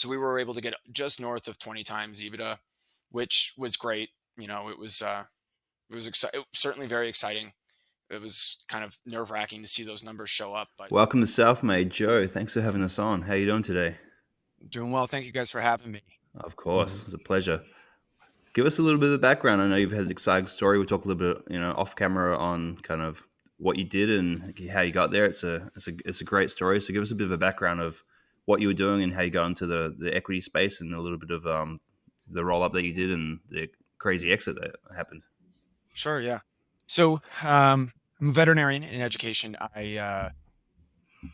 So we were able to get just north of 20 times EBITDA, which was great. It was certainly very exciting. It was kind of nerve wracking to see those numbers show up, but Welcome to Self-Made, Joe. Thanks for having us on. How you doing today? doing well. Thank you guys for having me. Of course, Mhm. it's a pleasure. Give us a little bit of background. I know you've had an exciting story. We talked a little bit, off camera on kind of what you did and how you got there. It's a great story. So give us a bit of a background of what you were doing and how you got into the equity space and a little bit of the roll up that you did and the crazy exit that happened. Sure, yeah. So I'm a veterinarian in education. I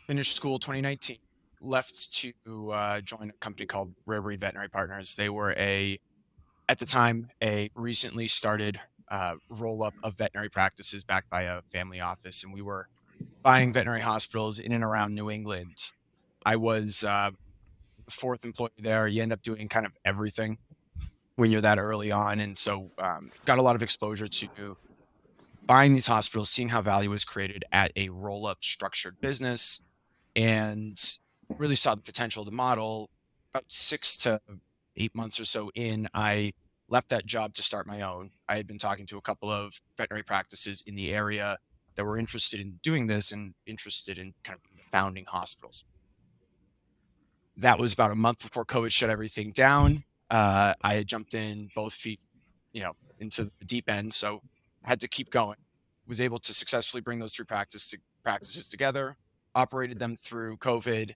finished school 2019, left to join a company called Rare Breed Veterinary Partners. They were at the time, a recently started roll up of veterinary practices backed by a family office, and we were buying veterinary hospitals in and around New England. I was the fourth employee there. You end up doing kind of everything when you're that early on, and so got a lot of exposure to buying these hospitals, seeing how value was created at a roll up structured business, and really saw the potential of the model. About 6 to 8 months or so in, I left that job to start my own. I had been talking to a couple of veterinary practices in the area that were interested in doing this and interested in kind of being the founding hospitals. That was about a month before COVID shut everything down. I had jumped in both feet, into the deep end, so I had to keep going. Was able to successfully bring those three practices together, operated them through COVID,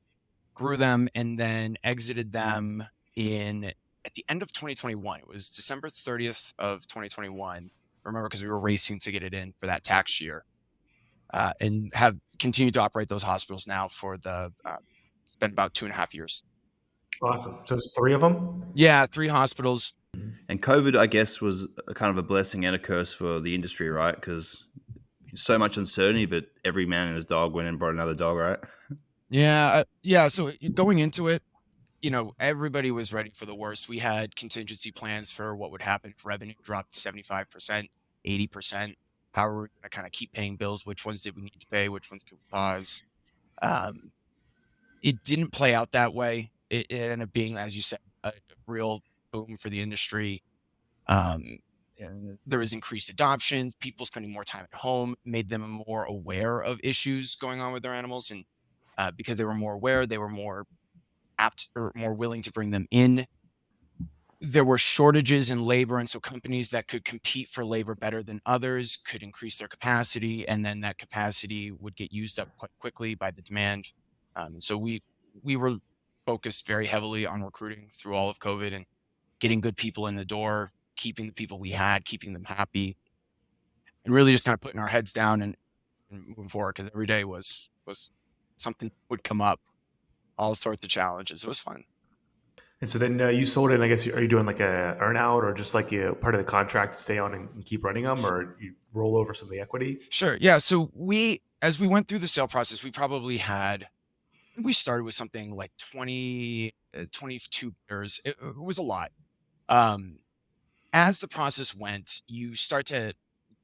grew them, and then exited them in at the end of 2021. It was December 30th of 2021. Remember, because we were racing to get it in for that tax year, and have continued to operate those hospitals now for it's been about 2.5 years. Awesome. So it's three of them? Yeah, three hospitals. And COVID, I guess, was a kind of a blessing and a curse for the industry, right? Because so much uncertainty, but every man and his dog went and brought another dog, right? Yeah, yeah. So going into it, everybody was ready for the worst. We had contingency plans for what would happen if revenue dropped 75%, 80%. How were we going to kind of keep paying bills? Which ones did we need to pay? Which ones could we pause? Um, it didn't play out that way. It ended up being, as you said, a real boom for the industry. Um, and there was increased adoption, people spending more time at home, made them more aware of issues going on with their animals. And because they were more aware, they were more apt or more willing to bring them in. There were shortages in labor, and so companies that could compete for labor better than others could increase their capacity, and then that capacity would get used up quite quickly by the demand. So we were focused very heavily on recruiting through all of COVID and getting good people in the door, keeping the people we had, keeping them happy, and really just kind of putting our heads down and moving forward. Because every day was something would come up, all sorts of challenges. It was fun. And so then you sold it. And I guess are you doing like a earn out or just like a part of the contract to stay on and keep running them, or you roll over some of the equity? Sure. Yeah. So as we went through the sale process, we started with something like 22 bidders. It was a lot. Um, as the process went, you start to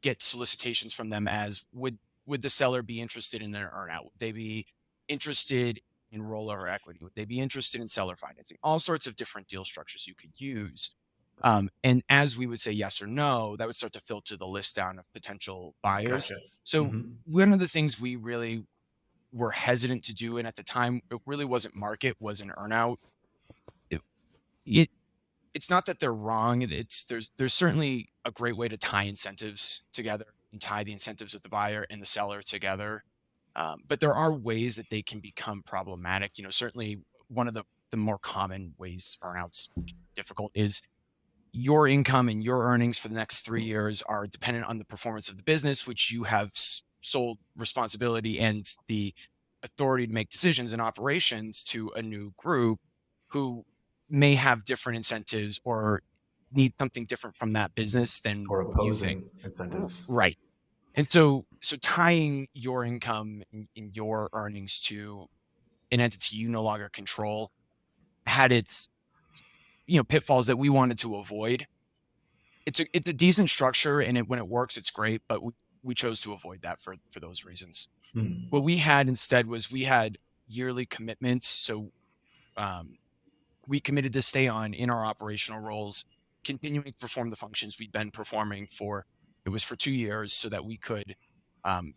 get solicitations from them as would the seller be interested in an earnout? Would they be interested in rollover equity? Would they be interested in seller financing? All sorts of different deal structures you could use. And as we would say yes or no, that would start to filter the list down of potential buyers. Gotcha. So Hmm. one of the things we really were hesitant to do, and at the time it really wasn't market, was an earnout. It, it it's not that they're wrong. There's certainly a great way to tie incentives together and tie the incentives of the buyer and the seller together. But there are ways that they can become problematic. Certainly one of the more common ways earnouts difficult is your income and your earnings for the next 3 years are dependent on the performance of the business, which you have sold responsibility and the authority to make decisions and operations to a new group who may have different incentives or need something different from that business than Or what you think. opposing incentives. Right. And so tying your income and your earnings to an entity you no longer control had its pitfalls that we wanted to avoid. It's a decent structure, and when it works, it's great. But we chose to avoid that for those reasons. Hmm. What we had instead was we had yearly commitments. So um, we committed to stay on in our operational roles, continuing to perform the functions we'd been performing for, it was for 2 years, so that we could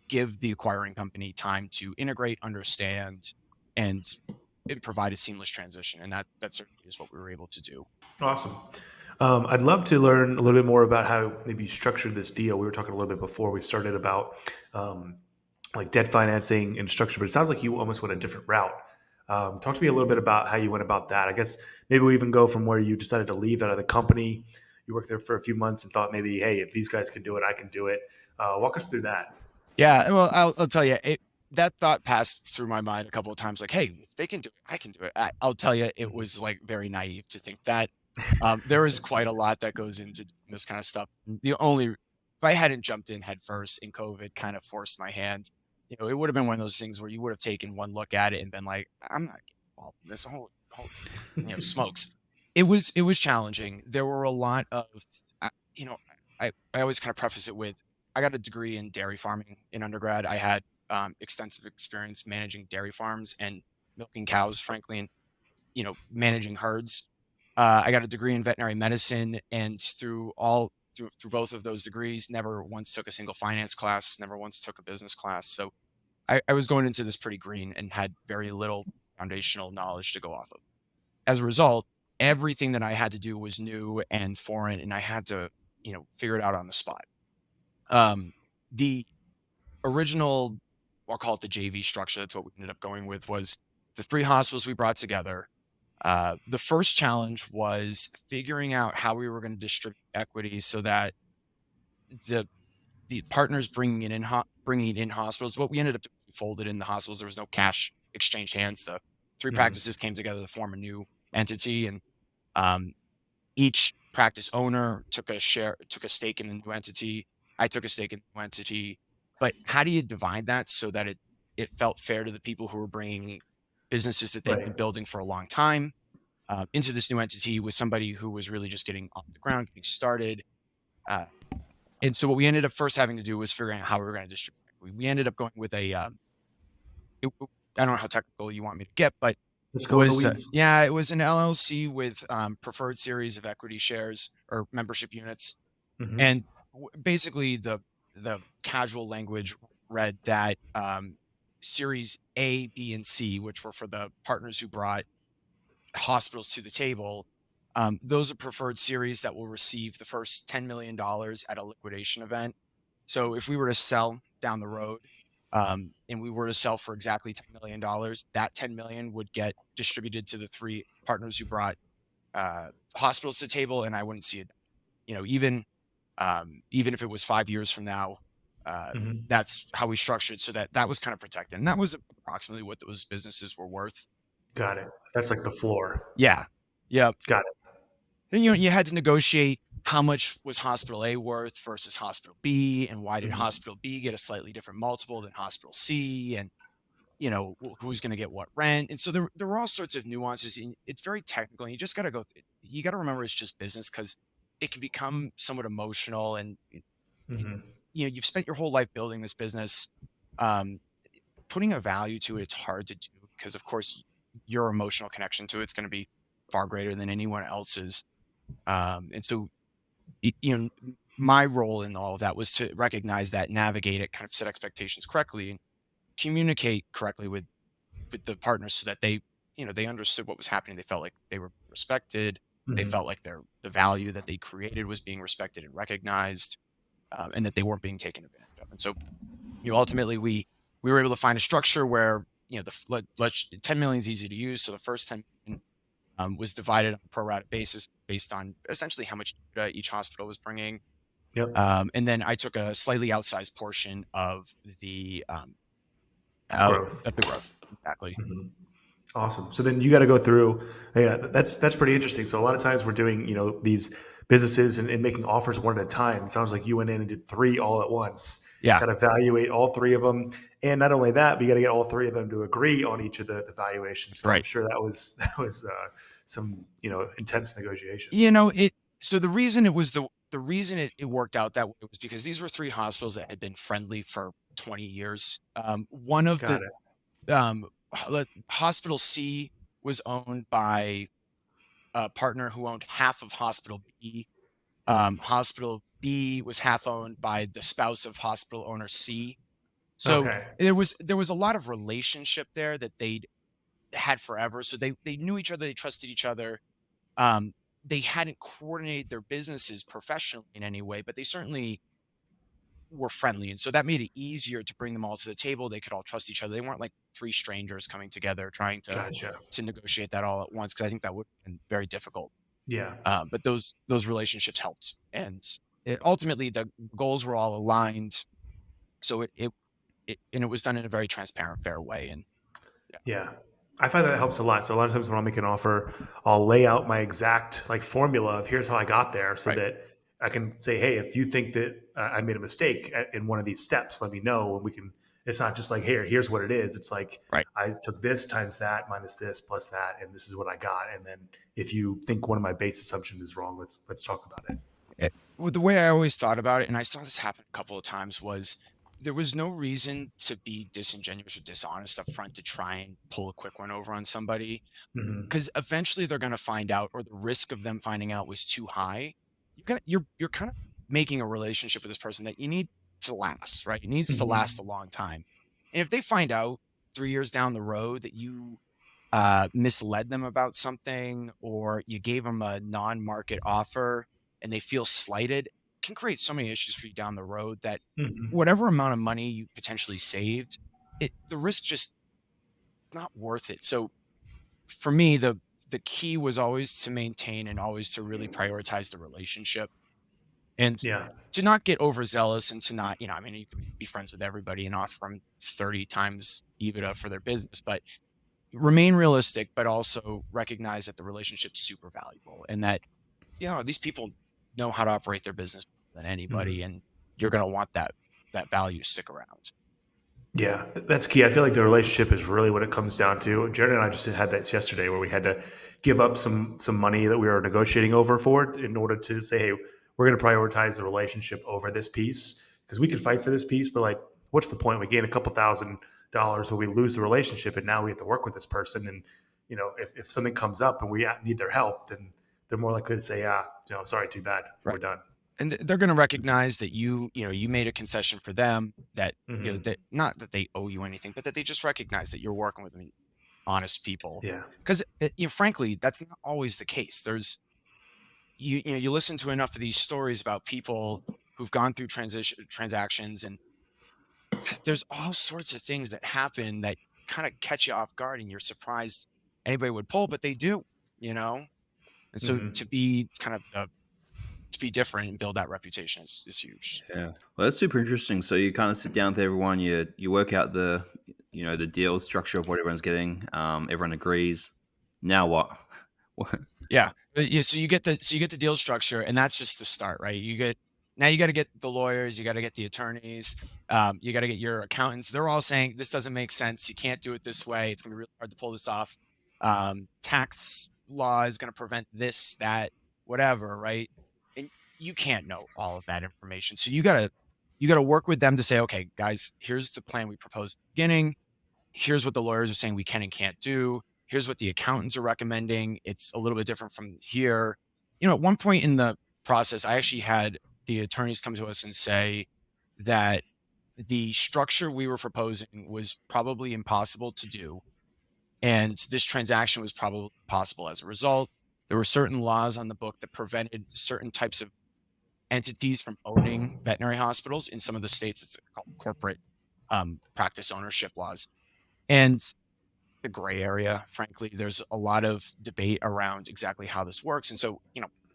give the acquiring company time to integrate, understand, and provide a seamless transition. And that certainly is what we were able to do. Awesome. I'd love to learn a little bit more about how maybe you structured this deal. We were talking a little bit before we started about um, like debt financing and structure, but it sounds like you almost went a different route. Talk to me a little bit about how you went about that. I guess maybe we even go from where you decided to leave out of the company. You worked there for a few months and thought maybe, hey, if these guys can do it, I can do it. Walk us through that. Yeah, well, I'll tell you, that thought passed through my mind a couple of times. Like, hey, if they can do it, I can do it. I'll tell you, it Mhm. was like very naive to think that. There is quite a lot that goes into doing this kind of stuff. If I hadn't jumped in head first and COVID kind of forced my hand, it would have been one of those things where you would have taken one look at it and been like, I'm not getting involved in this whole smokes. It was challenging. There were a lot of, uh, you know, I always kind of preface it with, I got a degree in dairy farming in undergrad. I had extensive experience managing dairy farms and milking cows, frankly, and managing herds. I got a degree in veterinary medicine, and through both of those degrees, never once took a single finance class, never once took a business class. So I was going into this pretty green and had very little foundational knowledge to go off of. As a result, everything that I had to do was new and foreign, and I had to figure it out on the spot. The original, I'll call it the JV structure, that's what we ended up going with, was the 3 hospitals we brought together. The first challenge was figuring out how we were going to distribute equity so that the partners bringing it in hospitals. What we ended up doing, we folded in the hospitals. There was no cash exchange hands. The 3 Mhm. practices came together to form a new entity, and um, each practice owner took a stake in the new entity. I took a stake in the new entity. But how do you divide that so that it felt fair to the people who were bringing businesses that they'd been Right. building for a long time into this new entity with somebody who was really just getting off the ground, getting started. Uh, and so what we ended up first having to do was figuring out how we were going to distribute. We ended up going with I don't know how technical you want me to get, but Let's it go in the was, weeds. yeah, it was an LLC with preferred series of equity shares or membership units. Hmm. And basically the casual language read that series A, B, and C, which were for the partners who brought hospitals to the table, those are preferred series that will receive the first $10 million at a liquidation event. So if we were to sell down the road, and we were to sell for exactly $10 million, that 10 million would get distributed to the 3 partners who brought hospitals to the table, and I wouldn't see it. Even if it was 5 years from now, uh, Hmm. that's how we structured, so that was kind of protected, and that was approximately what those businesses were worth. Got it. That's like the floor. Yeah, yeah. Got it. Then you had to negotiate how much was hospital A worth versus hospital B, and why did Hmm. hospital B get a slightly different multiple than hospital C, and who's going to get what rent. And so there were all sorts of nuances, and it's very technical, and you just got to you got to remember it's just business, because it can become somewhat emotional, and Hmm. you've spent your whole life building this business. um, Putting a value to it's hard to do, because of course your emotional connection to it's going to be far greater than anyone else's. And so my role in all of that was to recognize that, navigate it, kind of set expectations correctly, and communicate correctly with the partners, so that they understood what was happening. They felt like they were respected. They Hmm. felt like the value that they created was being respected and recognized, and that they weren't being taken advantage of. And so, ultimately we were able to find a structure where let's 10 million is easy to use. So the first 10 million was divided on a pro rata basis based on essentially how much each hospital was bringing. Yep. And then I took a slightly outsized portion of the out Growth. of the growth. Exactly. Mhm. Awesome. So then you got to go through. Yeah, that's pretty interesting. So a lot of times we're doing these businesses and making offers one at a time. It sounds like you went in and did 3 all at once. Yeah. Got to evaluate all 3 of them, and not only that, but you got to get all 3 of them to agree on each of the valuations. So I'm Right. sure that was some intense negotiation. It. So the reason the reason it worked out that way was because these were 3 hospitals that had been friendly for 20 years. One of the Got it. um, Hospital C was owned by a partner who owned half of Hospital B. Hospital B was half owned by the spouse of hospital owner C. So Okay. there was a lot of relationship there that they'd had forever. So they knew each other, they trusted each other. Um, they hadn't coordinated their businesses professionally in any way, but they certainly were friendly. And so that made it easier to bring them all to the table. They could all trust each other. They weren't like three strangers coming together trying Gotcha. to negotiate that all at once, because I think that would have been very difficult. Yeah. But those relationships helped, and ultimately the goals were all aligned. So it was done in a very transparent, fair way. And Yeah. I find that helps a lot. So a lot of times when I'll make an offer, I'll lay out my exact like formula of here's how I got there, so right, that I can say, hey, if you think that I made a mistake in one of these steps, let me know. And we can. It's not just like, here's what it is. It's like right. I took this times that minus this plus that, and this is what I got. And then if you think one of my base assumptions is wrong, let's talk about it. Well, the way I always thought about it, and I saw this happen a couple of times, was there was no reason to be disingenuous or dishonest up front to try and pull a quick one over on somebody, Hmm. because eventually they're going to find out, or the risk of them finding out was too high. You're kind of making a relationship with this person that you need to last, right? It needs to last Hmm. a long time. And if they find out 3 years down the road that you misled them about something, or you gave them a non-market offer and they feel slighted, it can create so many issues for you down the road that Hmm. whatever amount of money you potentially saved, the risk just not worth it. So for me, the key was always to maintain and always to really prioritize the relationship, and Yeah. to not get overzealous, and to not, I mean, you can be friends with everybody and offer them 30 times EBITDA for their business, but remain realistic, but also recognize that the relationship's super valuable, and that, these people know how to operate their business better than Hmm. anybody, and you're going to want that value to stick around. Yeah, that's key. I feel like the relationship is really what it comes down to. Jared and I just had that yesterday where we had to give up some money that we were negotiating over for it in order to say, hey, we're going to prioritize the relationship over this piece because we could fight for this piece, but like, what's the point? We gain a couple $1,000 when we lose the relationship, and now we have to work with this person. And if something comes up and we need their help, then they're more likely to say, sorry, too bad, we're Right. done. And they're going to recognize that you made a concession for them, that, Hmm. that not that they owe you anything, but that they just recognize that you're working with honest people. Yeah. Because, frankly, that's not always the case. You listen to enough of these stories about people who've gone through transactions, and there's all sorts of things that happen that kind of catch you off guard, and you're surprised anybody would pull, but they do, you know? And so Hmm. to be different and build that reputation is huge. Yeah. Well, that's super interesting. So you kind of sit down with everyone, you work out the deal structure of what everyone's getting. Everyone agrees. Now what? What? Yeah. Yeah. So you get the deal structure, and that's just the start, right? Now you got to get the lawyers, you got to get the attorneys, you got to get your accountants. They're all saying this doesn't make sense. You can't do it this way. It's gonna be really hard to pull this off. Tax law is gonna prevent this, that, whatever, right? And you can't know all of that information. So you gotta work with them to say, okay, guys, here's the plan we proposed at the beginning. Here's what the lawyers are saying we can and can't do. Here's what the accountants are recommending. It's a little bit different from here. At one point in the process, I actually had the attorneys come to us and say that the structure we were proposing was probably impossible to do. And this transaction was probably possible as a result. There were certain laws on the book that prevented certain types of entities from owning veterinary hospitals. In some of the states, it's called corporate practice ownership laws. And the gray area, frankly, there's a lot of debate around exactly how this works. And so,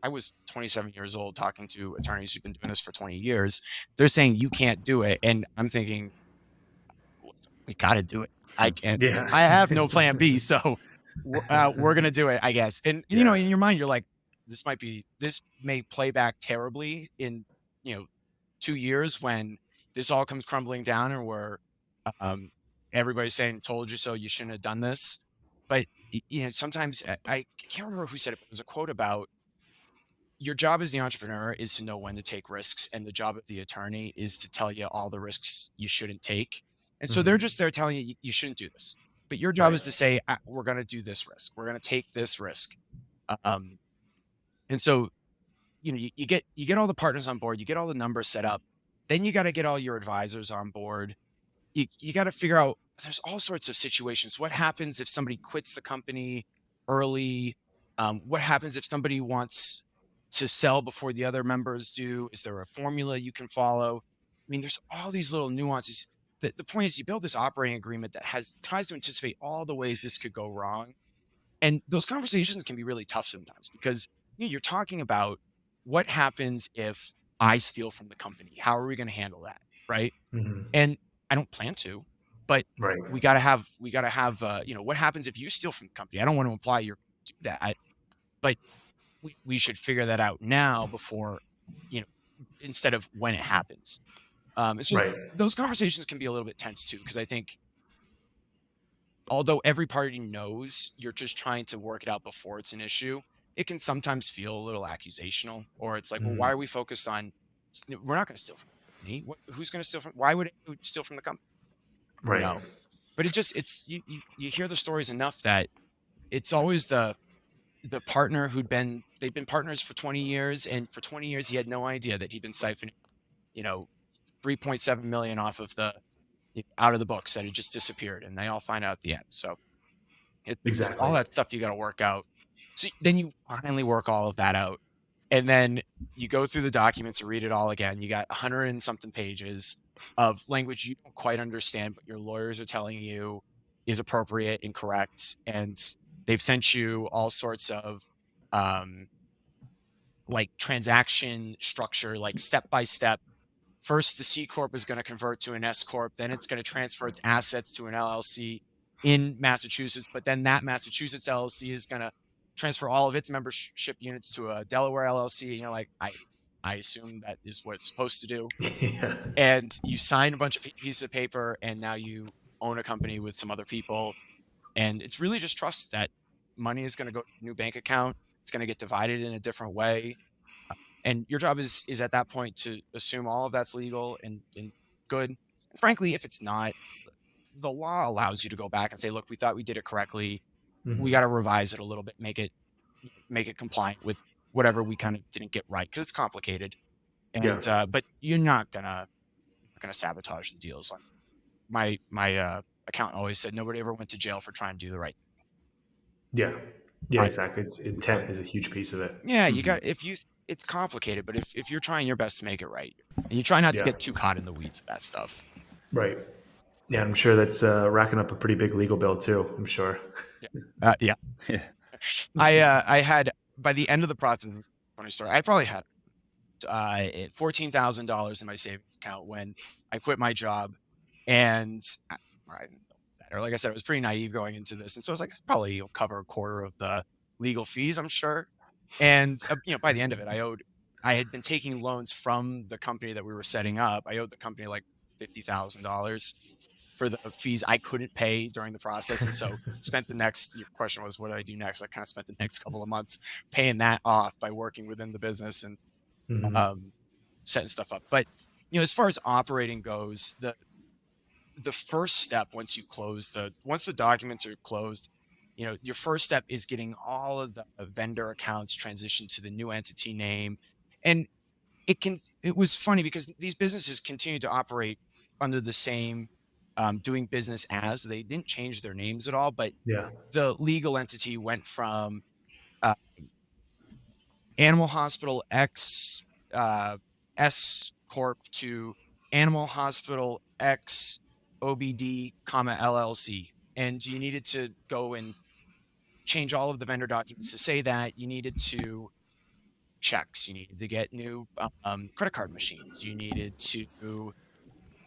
I was 27 years old talking to attorneys who've been doing this for 20 years. They're saying you can't do it. And I'm thinking, we got to do it. I can't, Yeah. I have no plan B. So we're going to do it, I guess. And, Yeah. in your mind, you're like, this may play back terribly in, you know, 2 years when this all comes crumbling down, and we're, um, everybody's saying, told you so, you shouldn't have done this. But, sometimes I can't remember who said it, but there was a quote about your job as the entrepreneur is to know when to take risks, and the job of the attorney is to tell you all the risks you shouldn't take. And so they're Hmm. just there telling you shouldn't do this. But your job Right. is to say, we're going to do this risk. We're going to take this risk. Um, and so, you get all the partners on board, you get all the numbers set up, then you got to get all your advisors on board. You got to figure out, there's all sorts of situations. What happens if somebody quits the company early? What happens if somebody wants to sell before the other members do? Is there a formula you can follow? I mean, there's all these little nuances. The point is, you build this operating agreement that tries to anticipate all the ways this could go wrong. And those conversations can be really tough sometimes, because you're talking about, what happens if I steal from the company? How are we going to handle that? Right. Hmm. And I don't plan to, but Right. we got to have, what happens if you steal from the company? I don't want to imply you're do that, but we should figure that out now before, instead of when it happens. And so Right. those conversations can be a little bit tense too, because I think, although every party knows you're just trying to work it out before it's an issue, it can sometimes feel a little accusational, or it's like, well, why Hmm. are we focused on, we're not going to steal from the company. Who's going to steal from, why would anyone steal from the company? Right. But it's, you hear the stories enough that it's always the partner they've been partners for 20 years. And for 20 years, he had no idea that he'd been siphoning, you know, 3.7 million off of out of the books, that had just disappeared, and they all find out at the end. So it's all Exactly. that stuff you got to work out. So then you finally work all of that out, and then you go through the documents and read it all again. You got 100 and something pages of language you don't quite understand, but your lawyers are telling you is appropriate and correct. And they've sent you all sorts of, like, transaction structure, like step by step. First, the C corp is going to convert to an S corp. Then it's going to transfer its assets to an LLC in Massachusetts. But then that Massachusetts LLC is going to transfer all of its membership units to a Delaware LLC. And you're like, I assume that is what it's supposed to do. Yeah. And you sign a bunch of pieces of paper, and now you own a company with some other people. And it's really just trust that money is going to go to a new bank account. It's going to get divided in a different way. And your job is at that point to assume all of that's legal and good. And frankly, if it's not, the law allows you to go back and say, look, we thought we did it correctly. We got Hmm. to revise it a little bit, make it compliant with whatever we kind of didn't get right, because it's complicated. Yeah. And but you're not gonna sabotage the deals. Like, my accountant always said, nobody ever went to jail for trying to do the right. Yeah. Yeah. Right. Exactly. It's intent is a huge piece of it. Yeah, you Hmm. got, it's complicated, but if you're trying your best to make it right, and you try not to Yeah. get too caught in the weeds of that stuff. Right. Yeah. I'm sure that's racking up a pretty big legal bill too. I'm sure. Yeah. Yeah. Yeah. I had, by the end of the process, funny story, I probably had $14,000 in my savings account when I quit my job. And I didn't know better. Like I said, I was pretty naive going into this. And so I was like, probably you'll cover a quarter of the legal fees, I'm sure. And, by the end of it, I had been taking loans from the company that we were setting up. I owed the company like $50,000 for the fees I couldn't pay during the process. And so your question was, what do I do next? I kind of spent the next couple of months paying that off by working within the business and Hmm. um, setting stuff up. But, as far as operating goes, the first step, once the documents are closed, your first step is getting all of the vendor accounts transitioned to the new entity name. And it was funny, because these businesses continue to operate under the same, doing business as, they didn't change their names at all, but Yeah. the legal entity went from uh, Animal Hospital X S Corp to Animal Hospital X OBD, LLC. And you needed to go and change all of the vendor documents to say that. You needed to checks. You needed to get new credit card machines.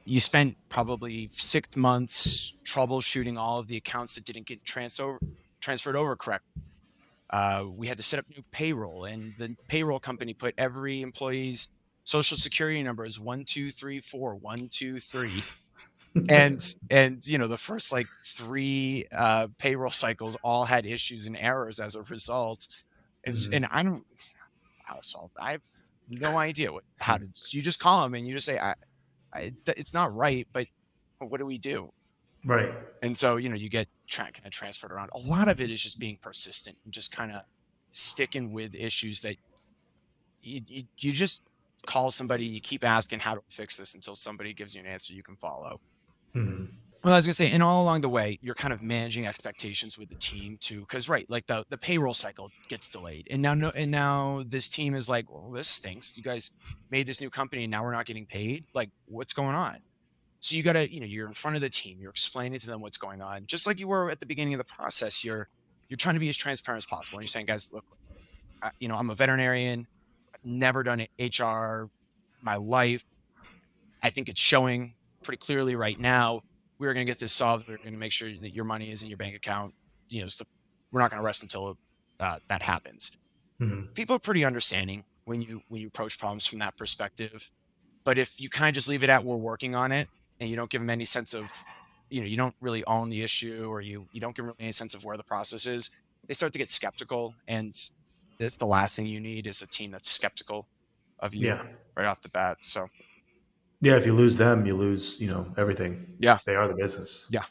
You spent probably 6 months troubleshooting all of the accounts that didn't get transferred over correctly. We had to set up new payroll, and the payroll company put every employee's social security number as 1234 123. And the first like three payroll cycles all had issues and errors as a result. And Hmm. I don't how to solve that. I have no idea how to. You just call them and you just say, it's not right, but what do we do? Right. And so, you get kind of transferred around. A lot of it is just being persistent and just kind of sticking with issues that you just call somebody, you keep asking how to fix this until somebody gives you an answer you can follow. Hmm. Well, I was gonna say, and all along the way, you're kind of managing expectations with the team too, because right, like the payroll cycle gets delayed, and now no, and now this team is like, well, this stinks. You guys made this new company, and now we're not getting paid. Like, what's going on? So you gotta, you're in front of the team, you're explaining to them what's going on, just like you were at the beginning of the process. You're trying to be as transparent as possible, and you're saying, guys, look, I'm a veterinarian, I've never done HR my life. I think it's showing pretty clearly right now. We're going to get this solved. We're going to make sure that your money is in your bank account. So we're not going to rest until that happens. Hmm. People are pretty understanding when you approach problems from that perspective. But if you kind of just leave it at we're working on it, and you don't give them any sense of, you don't really own the issue, or you don't give them any sense of where the process is, they start to get skeptical. And that's the last thing you need is a team that's skeptical of you Yeah. right off the bat. So Yeah. If you lose them, you lose, everything. yeah, They are the business. yeah,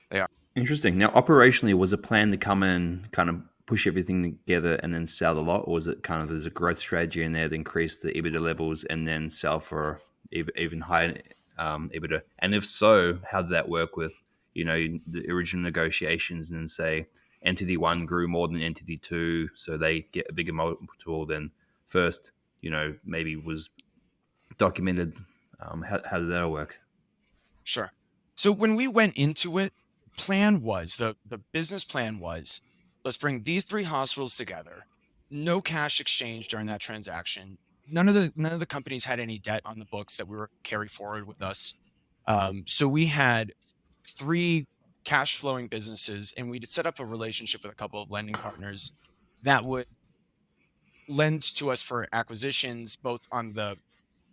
they are. Interesting. Now, operationally, was a plan to come in, kind of push everything together and then sell a lot, or was it kind of there's a growth strategy in there to increase the EBITDA levels and then sell for even higher EBITDA? And if so, how did that work with the original negotiations and then say entity one grew more than entity two, so they get a bigger multiple than first? Maybe was documented. How did that all work? Sure. So when we went into it, the business plan was, let's bring these three hospitals together. No cash exchange during that transaction. None of the companies had any debt on the books that we were carry forward with us. So we had three cash flowing businesses, and we'd set up a relationship with a couple of lending partners that would lend to us for acquisitions, both on the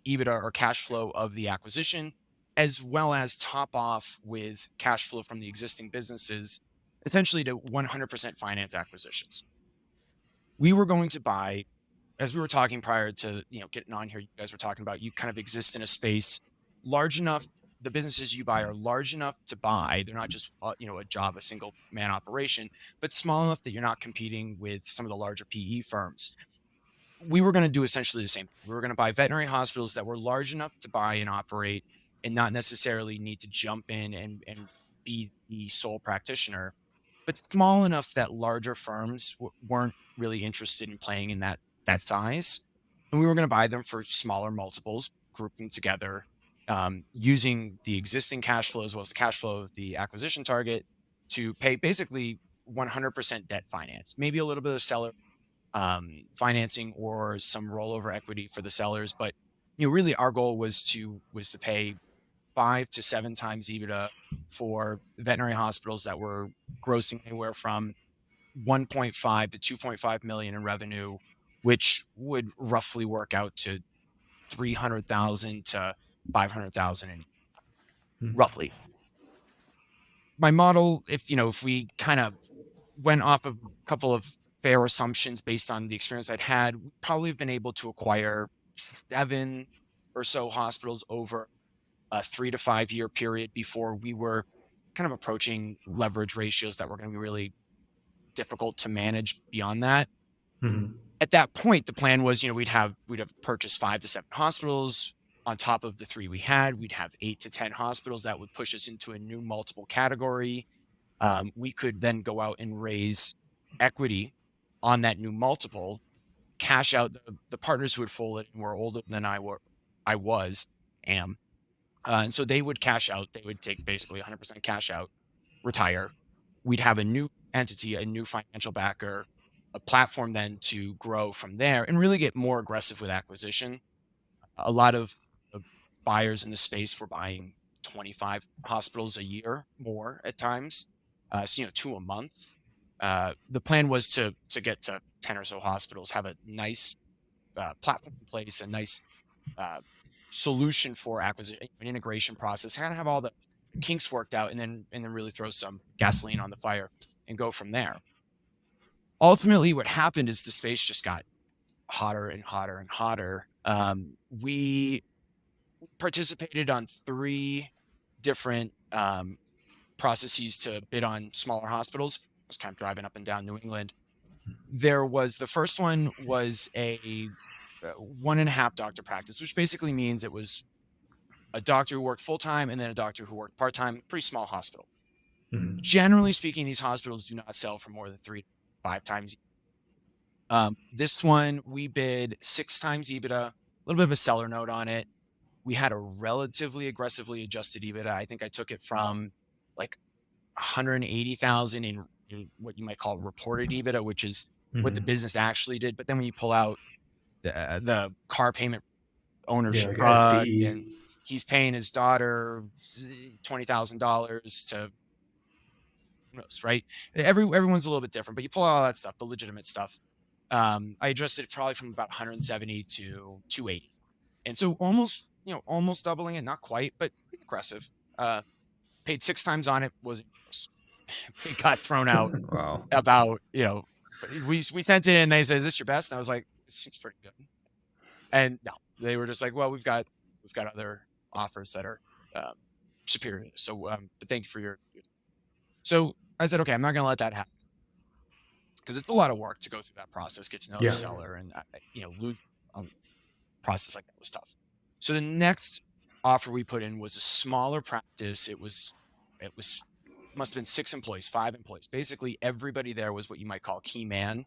EBITDA or cash flow of the acquisition, as well as top off with cash flow from the existing businesses, essentially to 100% finance acquisitions. We were going to buy, as we were talking prior to getting on here, you guys were talking about you kind of exist in a space large enough. The businesses you buy are large enough to buy. They're not just a job, a single man operation, but small enough that you're not competing with some of the larger PE firms. We were going to do essentially the same. We were going to buy veterinary hospitals that were large enough to buy and operate and not necessarily need to jump in and be the sole practitioner, but small enough that larger firms weren't really interested in playing in that size. And we were going to buy them for smaller multiples, group them together, using the existing cash flow as well as the cash flow of the acquisition target to pay basically 100% debt finance, maybe a little bit of seller financing or some rollover equity for the sellers. But really our goal was to pay 5 to 7 times EBITDA for veterinary hospitals that were grossing anywhere from 1.5 to 2.5 million in revenue, which would roughly work out to 300,000 to 500,000 Hmm. roughly. My model, if we kind of went off of a couple of fair assumptions based on the experience I'd had, we'd probably have been able to acquire 7 or so hospitals over a 3 to 5 year period before we were kind of approaching leverage ratios that were going to be really difficult to manage beyond that. Hmm. At that point, the plan was, we'd have purchased 5 to 7 hospitals on top of the 3 we had. We'd have 8 to 10 hospitals that would push us into a new multiple category. We could then go out and raise equity on that new multiple, cash out the partners who had folded and were older than am. And so they would cash out. They would take basically 100% cash out, retire. We'd have a new entity, a new financial backer, a platform then to grow from there and really get more aggressive with acquisition. A lot of the buyers in the space were buying 25 hospitals a year, more at times, so 2 a month. The plan was to get to 10 or so hospitals, have a nice platform in place, a nice uh, solution for acquisition, an integration process, kind of have all the kinks worked out, and then really throw some gasoline on the fire and go from there. Ultimately, what happened is the space just got hotter and hotter and hotter. We participated on 3 different processes to bid on smaller hospitals. I was kind of driving up and down New England. The first one was a 1.5 doctor practice, which basically means it was a doctor who worked full time and then a doctor who worked part time. Pretty small hospital. Mhm. Generally speaking, these hospitals do not sell for more than 3 to 5 times. This one we bid 6 times EBITDA, a little bit of a seller note on it. We had a relatively aggressively adjusted EBITDA. I think I took it from like 180,000 in what you might call reported EBITDA, which is what the Mhm. business actually did. But then when you pull out the car payment, owner's Yeah, like truck, and SDE. he's paying his daughter $20,000 to who knows, right? Everyone's a little bit different, but you pull out all that stuff, the legitimate stuff. I adjusted it probably from about 170 to 280, and so almost doubling it, not quite, but pretty aggressive. Paid 6 times on it, wasn't close. It got thrown out Wow. about we sent it in. They said, "Is this your best?" And I was like, "This seems pretty good." And no, they were just like, "Well, we've got other offers that are um, superior to this. So, but thank you for your." So I said, "Okay, I'm not going to let that happen because it's a lot of work to go through that process, get to know the Yeah. seller, and lose process like that was tough." So the next offer we put in was a smaller practice. It was must have been 6 employees, 5 employees. Basically, everybody there was what you might call key man.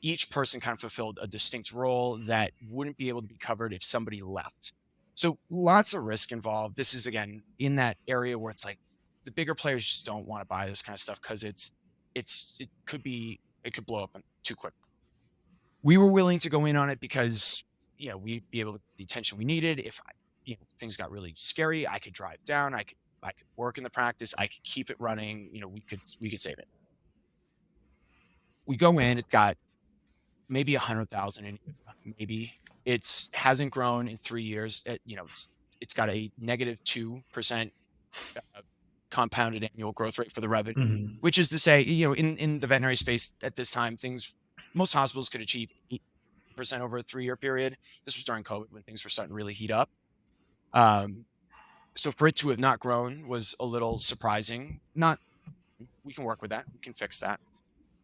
Each person kind of fulfilled a distinct role that wouldn't be able to be covered if somebody left. So lots of risk involved. This is again in that area where it's like the bigger players just don't want to buy this kind of stuff because it could blow up too quick. We were willing to go in on it because we'd be able to get the attention we needed. If things got really scary, I could drive down. I could work in the practice. I could keep it running. We could save it. We go in. It got maybe 100,000 in maybe. It's hasn't grown in 3 years. It's got a -2% compounded annual growth rate for the revenue, Mhm. which is to say, in the veterinary space at this time, most hospitals could achieve 8% over a 3-year period. This was during COVID when things were starting to really heat up. Um, so for it to have not grown was a little surprising. Not, we can work with that. We can fix that.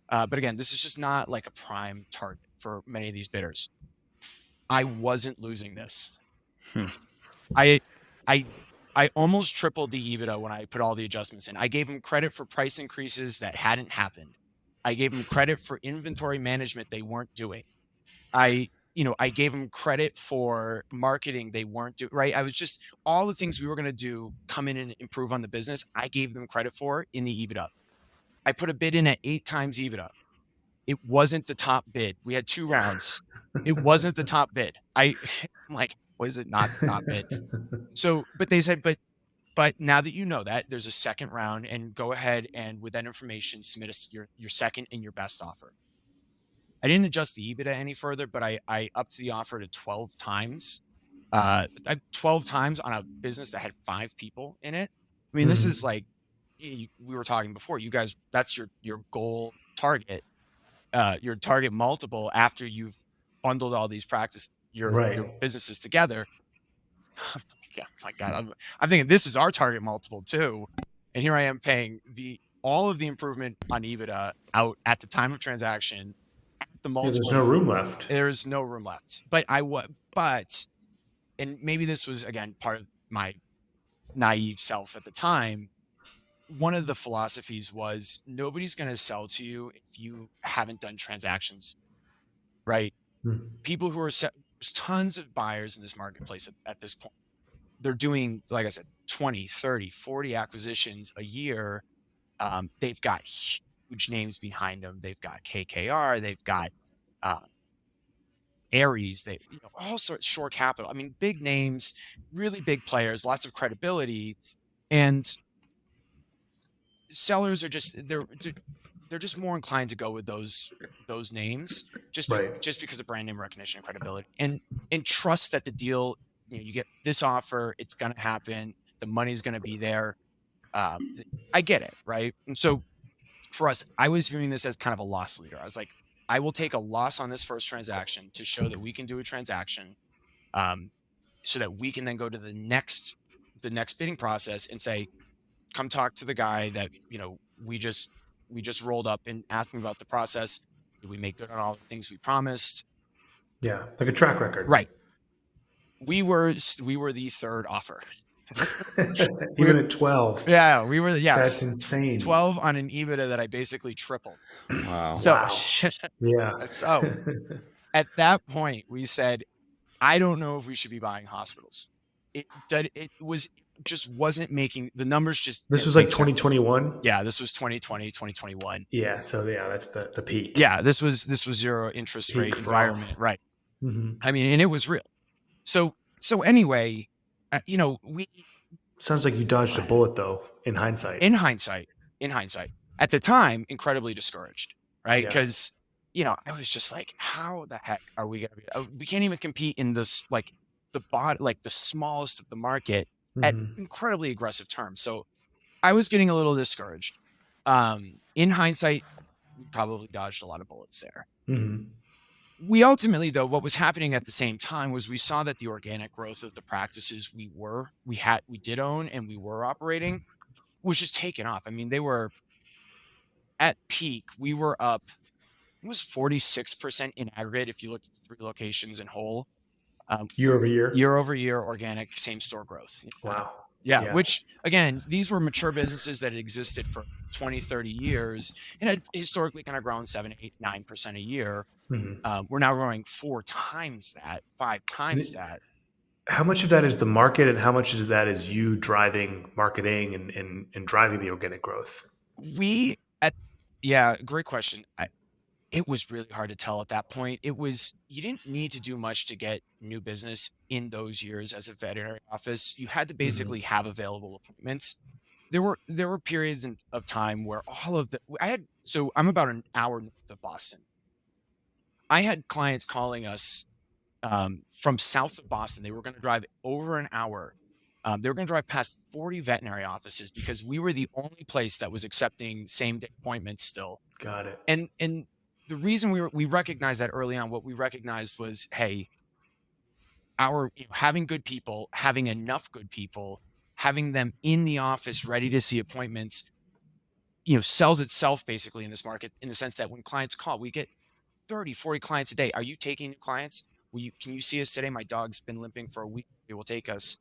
But again, this is just not like a prime target for many of these bidders. I wasn't losing this. Hmm. I I I almost tripled the EBITDA when I put all the adjustments in. I gave them credit for price increases that hadn't happened. I gave them credit for inventory management they weren't doing. I gave them credit for marketing they weren't doing, right? I was just all the things we were going to do, come in and improve on the business. I gave them credit for in the EBITDA. I put a bid in at 8 times EBITDA. It wasn't the top bid. We had 2 rounds. It wasn't the top bid. I'm like, was it not the top bid? So, but they said, but now that you know that, there's a second round, and go ahead and with that information, submit your second and your best offer. I didn't adjust the EBITDA any further, but I upped the offer to 12 times. 12 times on a business that had 5 people in it. I mean, this is Mhm. like we were talking before. You guys, that's your goal target, your target multiple after you've bundled all these your Right. businesses together. Yeah, my God, I'm thinking this is our target multiple too, and here I am paying all of the improvement on EBITDA out at the time of transaction. The Yeah, there's no multiple, room left. there's no room left. But and maybe this was again part of my naive self at the time. One of the philosophies was nobody's going to sell to you if you haven't done transactions, right? Mhm. People who are there's tons of buyers in this marketplace at this point. They're doing, like I said, 20, 30, 40 acquisitions a year. They've got huge names behind them. They've got KKR. They've got uh, Aries. They, all sorts shore capital. I mean, big names, really big players, lots of credibility, and sellers are they're just more inclined to go with those names Right. just because of brand name recognition and credibility, and trust that the deal, you get this offer, it's going to happen, the money's going to be there. um, I get it, right? And so for us, I was viewing this as kind of a loss leader. I was like, I will take a loss on this first transaction to show that we can do a transaction, um, so that we can then go to the next bidding process and say, come talk to the guy that we just rolled up and asked him about the process. Did we make good on all the things we promised? Yeah, like a track record. Right. We were the third offer. Even at 12. Yeah, we were. Yeah, That's insane. 12 on an EBITDA that I basically tripled. Wow. So, Wow. Yeah. so at that point, we said, I don't know if we should be buying hospitals. It just wasn't making the numbers. Just This was make like sense. 2021. Yeah, this was 2020, 2021. Yeah. So yeah, that's the peak. Yeah, this was zero interest Peak rate froth. environment, right? Mm-hmm. I mean, and it was real. So anyway, we Sounds like you dodged a bullet though. In hindsight. in hindsight, at the time, incredibly discouraged, right? Yeah. Because I was just like, how the heck are we gonna be? We can't even compete in this like the smallest of the market at Mm-hmm. incredibly aggressive terms. So I was getting a little discouraged. In hindsight, we probably dodged a lot of bullets there. Mm-hmm. We ultimately, though, what was happening at the same time was we saw that the organic growth of the practices we did own and we were operating was just taking off. I mean, they were at peak. We were up, it was 46% in aggregate if you looked at the 3 locations in whole. Year over year. Year over year organic same store growth. Wow. Yeah, Yeah. which again, these were mature businesses that had existed for 20, 30 years and had historically kind of grown 7, 8, 9% a year. Mm-hmm. We're now growing 4 times that, 5 times that. How much of that is the market, and how much of that is you driving marketing and driving the organic growth? Great question. It was really hard to tell at that point. You didn't need to do much to get new business in those years as a veterinary office. You had to basically have available appointments. There were periods of time where I'm about an hour north of Boston. I had clients calling us from south of Boston. They were going to drive over an hour. They were going to drive past 40 veterinary offices because we were the only place that was accepting same-day appointments still. Got it. And the reason we recognized that early on, what we recognized was, hey, having good people, having enough good people, having them in the office ready to see appointments, sells itself basically in this market, in the sense that when clients call, we get 30, 40 clients a day. Are you taking new clients? Can you see us today? My dog's been limping for a week. It will take us.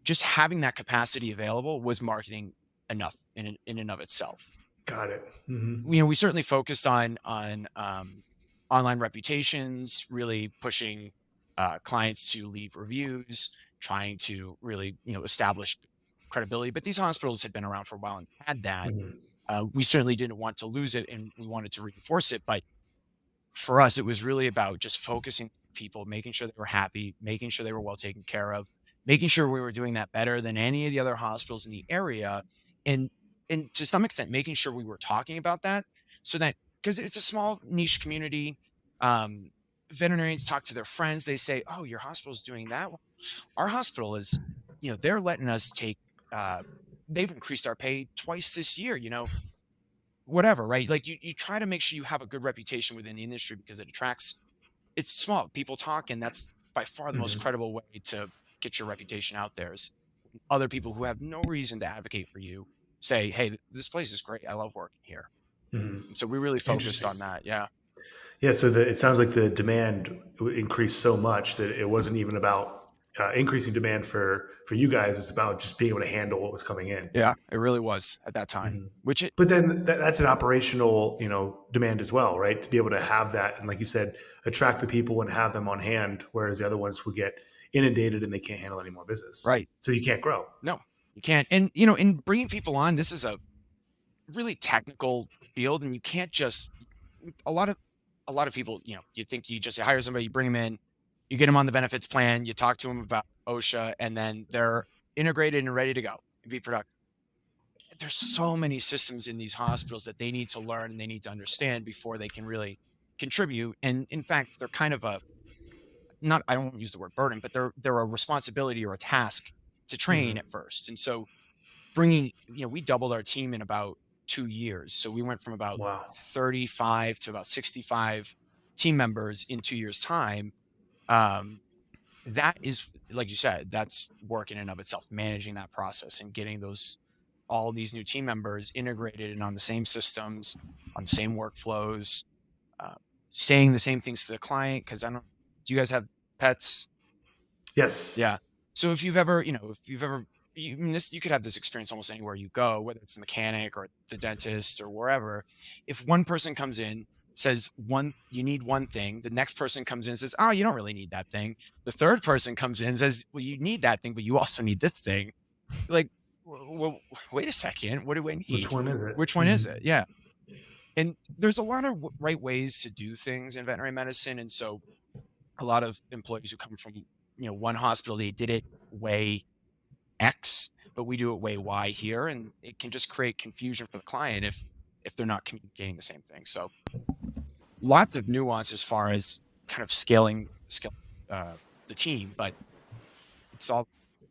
Just having that capacity available was marketing enough in and of itself. Got it. Mm-hmm. We certainly focused on online reputations, really pushing clients to leave reviews, trying to really establish credibility. But these hospitals had been around for a while and had that. Mm-hmm. We certainly didn't want to lose it, and we wanted to reinforce it. But for us, it was really about just focusing on people, making sure they were happy, making sure they were well taken care of, making sure we were doing that better than any of the other hospitals in the area, and to some extent, making sure we were talking about that, so that, because it's a small niche community, veterinarians talk to their friends. They say, "Oh, your hospital's doing that. Well, our hospital is, they're letting us take. They've increased our pay twice this year. Whatever, right? Like you try to make sure you have a good reputation within the industry because it attracts. It's small. People talk, and that's by far the most credible way to get your reputation out there. Is other people who have no reason to advocate for you say, "Hey, this place is great. I love working here." Mm-hmm. So we really focused on that. Yeah. Yeah. So it sounds like the demand increased so much that it wasn't even about increasing demand for you guys. It was about just being able to handle what was coming in. Yeah, it really was at that time. Mm-hmm. But then that's an operational, demand as well, right? To be able to have that, and like you said, attract the people and have them on hand, whereas the other ones would get inundated and they can't handle any more business. Right. So you can't grow. No, you can't. And in bringing people on, this is a really technical field, and you can't just. A lot of people, you think you just hire somebody, you bring them in, you get them on the benefits plan, you talk to them about OSHA, and then they're integrated and ready to go and be productive. There's so many systems in these hospitals that they need to learn and they need to understand before they can really contribute. And in fact, they're kind of I don't want to use the word burden, but they're a responsibility or a task to train at first. And so we doubled our team in about 2 years. So we went from about 35 to about 65 team members in 2 years' time. That is, like you said, that's work in and of itself, managing that process and getting all these new team members integrated and on the same systems, on the same workflows. uh, saying the same things to the client. Because I don't. Do you guys have pets? Yes. Yeah. So if you've ever, I mean, you could have this experience almost anywhere you go, whether it's the mechanic or the dentist or wherever. If one person comes in, says you need one thing, the next person comes in and says, oh, you don't really need that thing. The third person comes in and says, well, you need that thing, but you also need this thing. You're like, well, wait a second. What do I Which need? one is it? Which one is it? Yeah. And there's a lot of right ways to do things in veterinary medicine. And so a lot of employees who come from, one hospital, they did it way X, but we do it way Y here. And it can just create confusion for the client if they're not communicating the same thing. So lots of nuance as far as kind of scaling the team, but it's all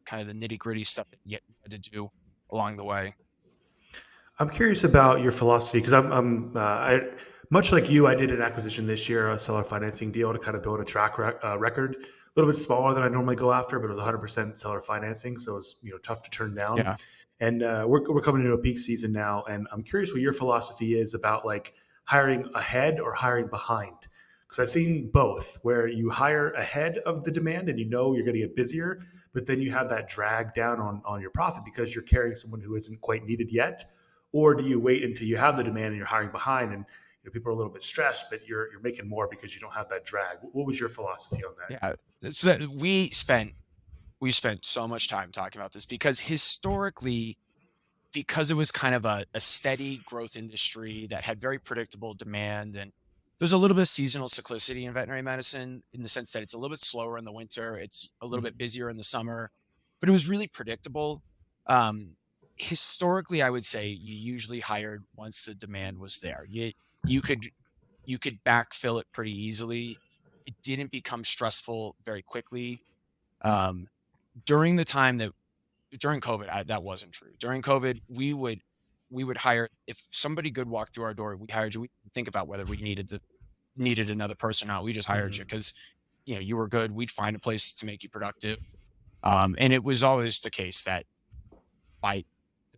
kind of the nitty gritty stuff that you had to do along the way. I'm curious about your philosophy because much like you, I did an acquisition this year, a seller financing deal to kind of build a record. A little bit smaller than I normally go after, but it was 100% seller financing, so it's tough to turn down. Yeah. And we're coming into a peak season now, and I'm curious what your philosophy is about like hiring ahead or hiring behind. Because I've seen both, where you hire ahead of the demand and you're going to get busier, but then you have that drag down on your profit because you're carrying someone who isn't quite needed yet. Or do you wait until you have the demand and you're hiring behind and people are a little bit stressed, but you're making more because you don't have that drag? What was your philosophy on that? Yeah. So that we spent so much time talking about this because historically, because it was kind of a steady growth industry that had very predictable demand, and there's a little bit of seasonal cyclicity in veterinary medicine in the sense that it's a little bit slower in the winter, it's a little bit busier in the summer, but it was really predictable. Historically, I would say you usually hired once the demand was there. You could backfill it pretty easily. It didn't become stressful very quickly. Um, during the time during COVID, that wasn't true. During COVID, we would hire, if somebody good walked through our door, we hired you. We didn't think about whether we needed another person out. We just hired you because you were good. We'd find a place to make you productive. And it was always the case that by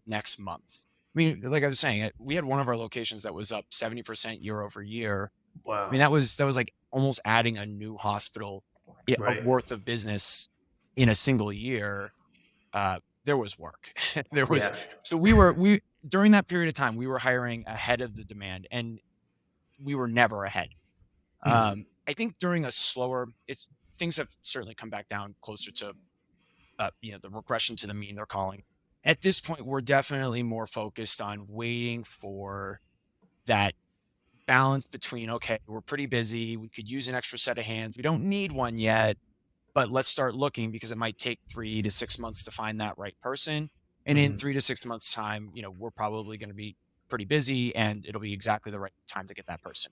next month, I mean, like I was saying, we had one of our locations that was up 70% year over year. Wow. I mean, that was like almost adding a new hospital Right. worth of business in a single year. There was work. There was, so we during that period of time, we were hiring ahead of the demand and we were never ahead. I think during a slower, things have certainly come back down closer to, the regression to the mean they're calling. At this point, we're definitely more focused on waiting for that balance between, okay, we're pretty busy. We could use an extra set of hands. We don't need one yet, but let's start looking because it might take 3 to 6 months to find that right person. And in 3 to 6 months time, we're probably going to be pretty busy and it'll be exactly the right time to get that person.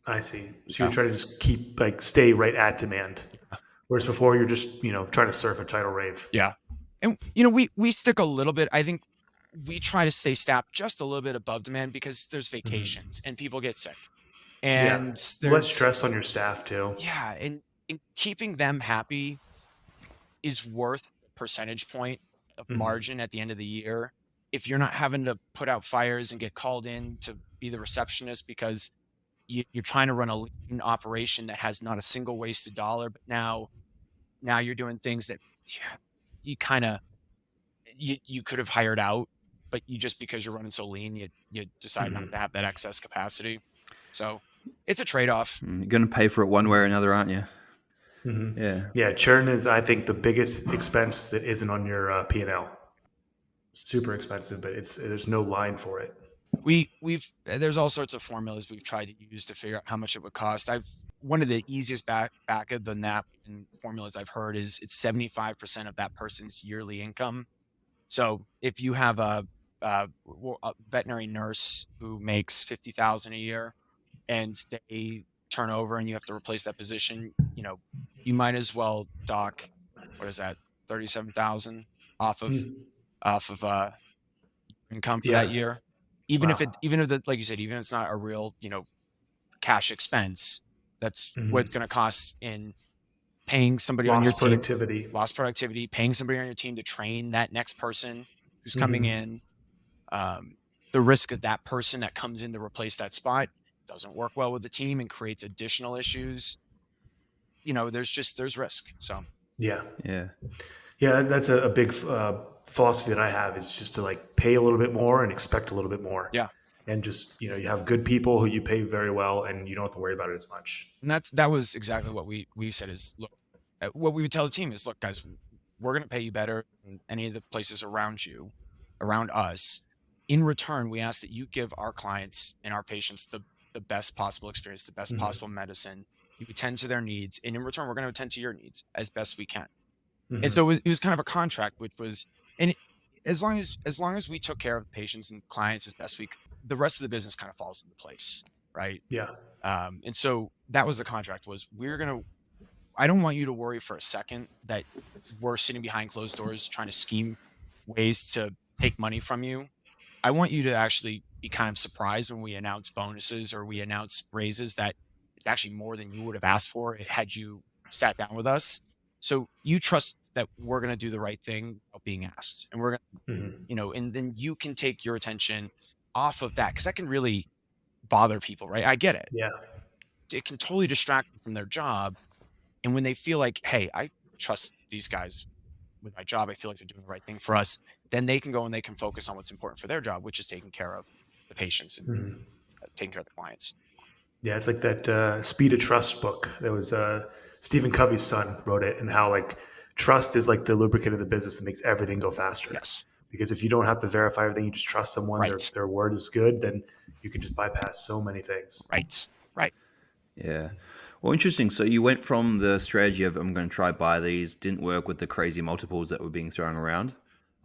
I see. So you're trying to just stay right at demand. Yeah. Whereas before you're just, trying to surf a tidal wave. Yeah. And, we stick a little bit, I think we try to stay staffed just a little bit above demand because there's vacations and people get sick. And there's less stress on your staff too. Yeah. And keeping them happy is worth a percentage point of margin at the end of the year. If you're not having to put out fires and get called in to be the receptionist because you're trying to run a lean operation that has not a single wasted dollar, but now you're doing things that you kind of, you could have hired out, but you just because you're running so lean, you decide not to have that excess capacity. So it's a trade-off. You're going to pay for it one way or another, aren't you? Yeah. Churn is, I think, the biggest expense that isn't on your P&L. Super expensive, but there's no line for it. There's all sorts of formulas we've tried to use to figure out how much it would cost. One of the easiest back of the napkin formulas I've heard is it's 75% of that person's yearly income. So if you have a veterinary nurse who makes $50,000 a year and they turn over and you have to replace that position, you might as well dock, what is that, 37,000 off of income for that year. Even if like you said, even if it's not a real, cash expense, that's what it's going to cost in paying somebody on your team, lost productivity, paying somebody on your team to train that next person who's coming in, the risk of that person that comes in to replace that spot, doesn't work well with the team and creates additional issues, there's risk. So Yeah. Yeah. Yeah, that's a big philosophy that I have, is just to like pay a little bit more and expect a little bit more. yeah. And just, you have good people who you pay very well and you don't have to worry about it as much. And that was exactly what we said is, look, what we would tell the team is, look, guys, we're going to pay you better than any of the places around us. In return, we ask that you give our clients and our patients the best possible experience, the best possible medicine. You attend to their needs, and in return, we're going to attend to your needs as best we can. And so it was kind of a contract, which was, and as long as we took care of patients and clients as best we could, the rest of the business kind of falls into place, right? Yeah. And so that was the contract, was I don't want you to worry for a second that we're sitting behind closed doors trying to scheme ways to take money from you. I want you to actually be kind of surprised when we announce bonuses or we announce raises that it's actually more than you would have asked for had you sat down with us. So you trust that we're going to do the right thing without being asked, and we're going to, and then you can take your attention off of that, because that can really bother people, right? I get it. Yeah. It can totally distract them from their job. And when they feel like, hey, I trust these guys with my job, I feel like they're doing the right thing for us, then they can go and they can focus on what's important for their job, which is taking care of the patients and taking care of the clients. Yeah, it's like that Speed of Trust book. That was Stephen Covey's son wrote it, and how like trust is like the lubricant of the business that makes everything go faster. Yes. Because if you don't have to verify everything, you just trust someone, Right. their word is good, then you can just bypass so many things. Right. Yeah. Well, interesting. So you went from the strategy of I'm going to try buy these, didn't work with the crazy multiples that were being thrown around.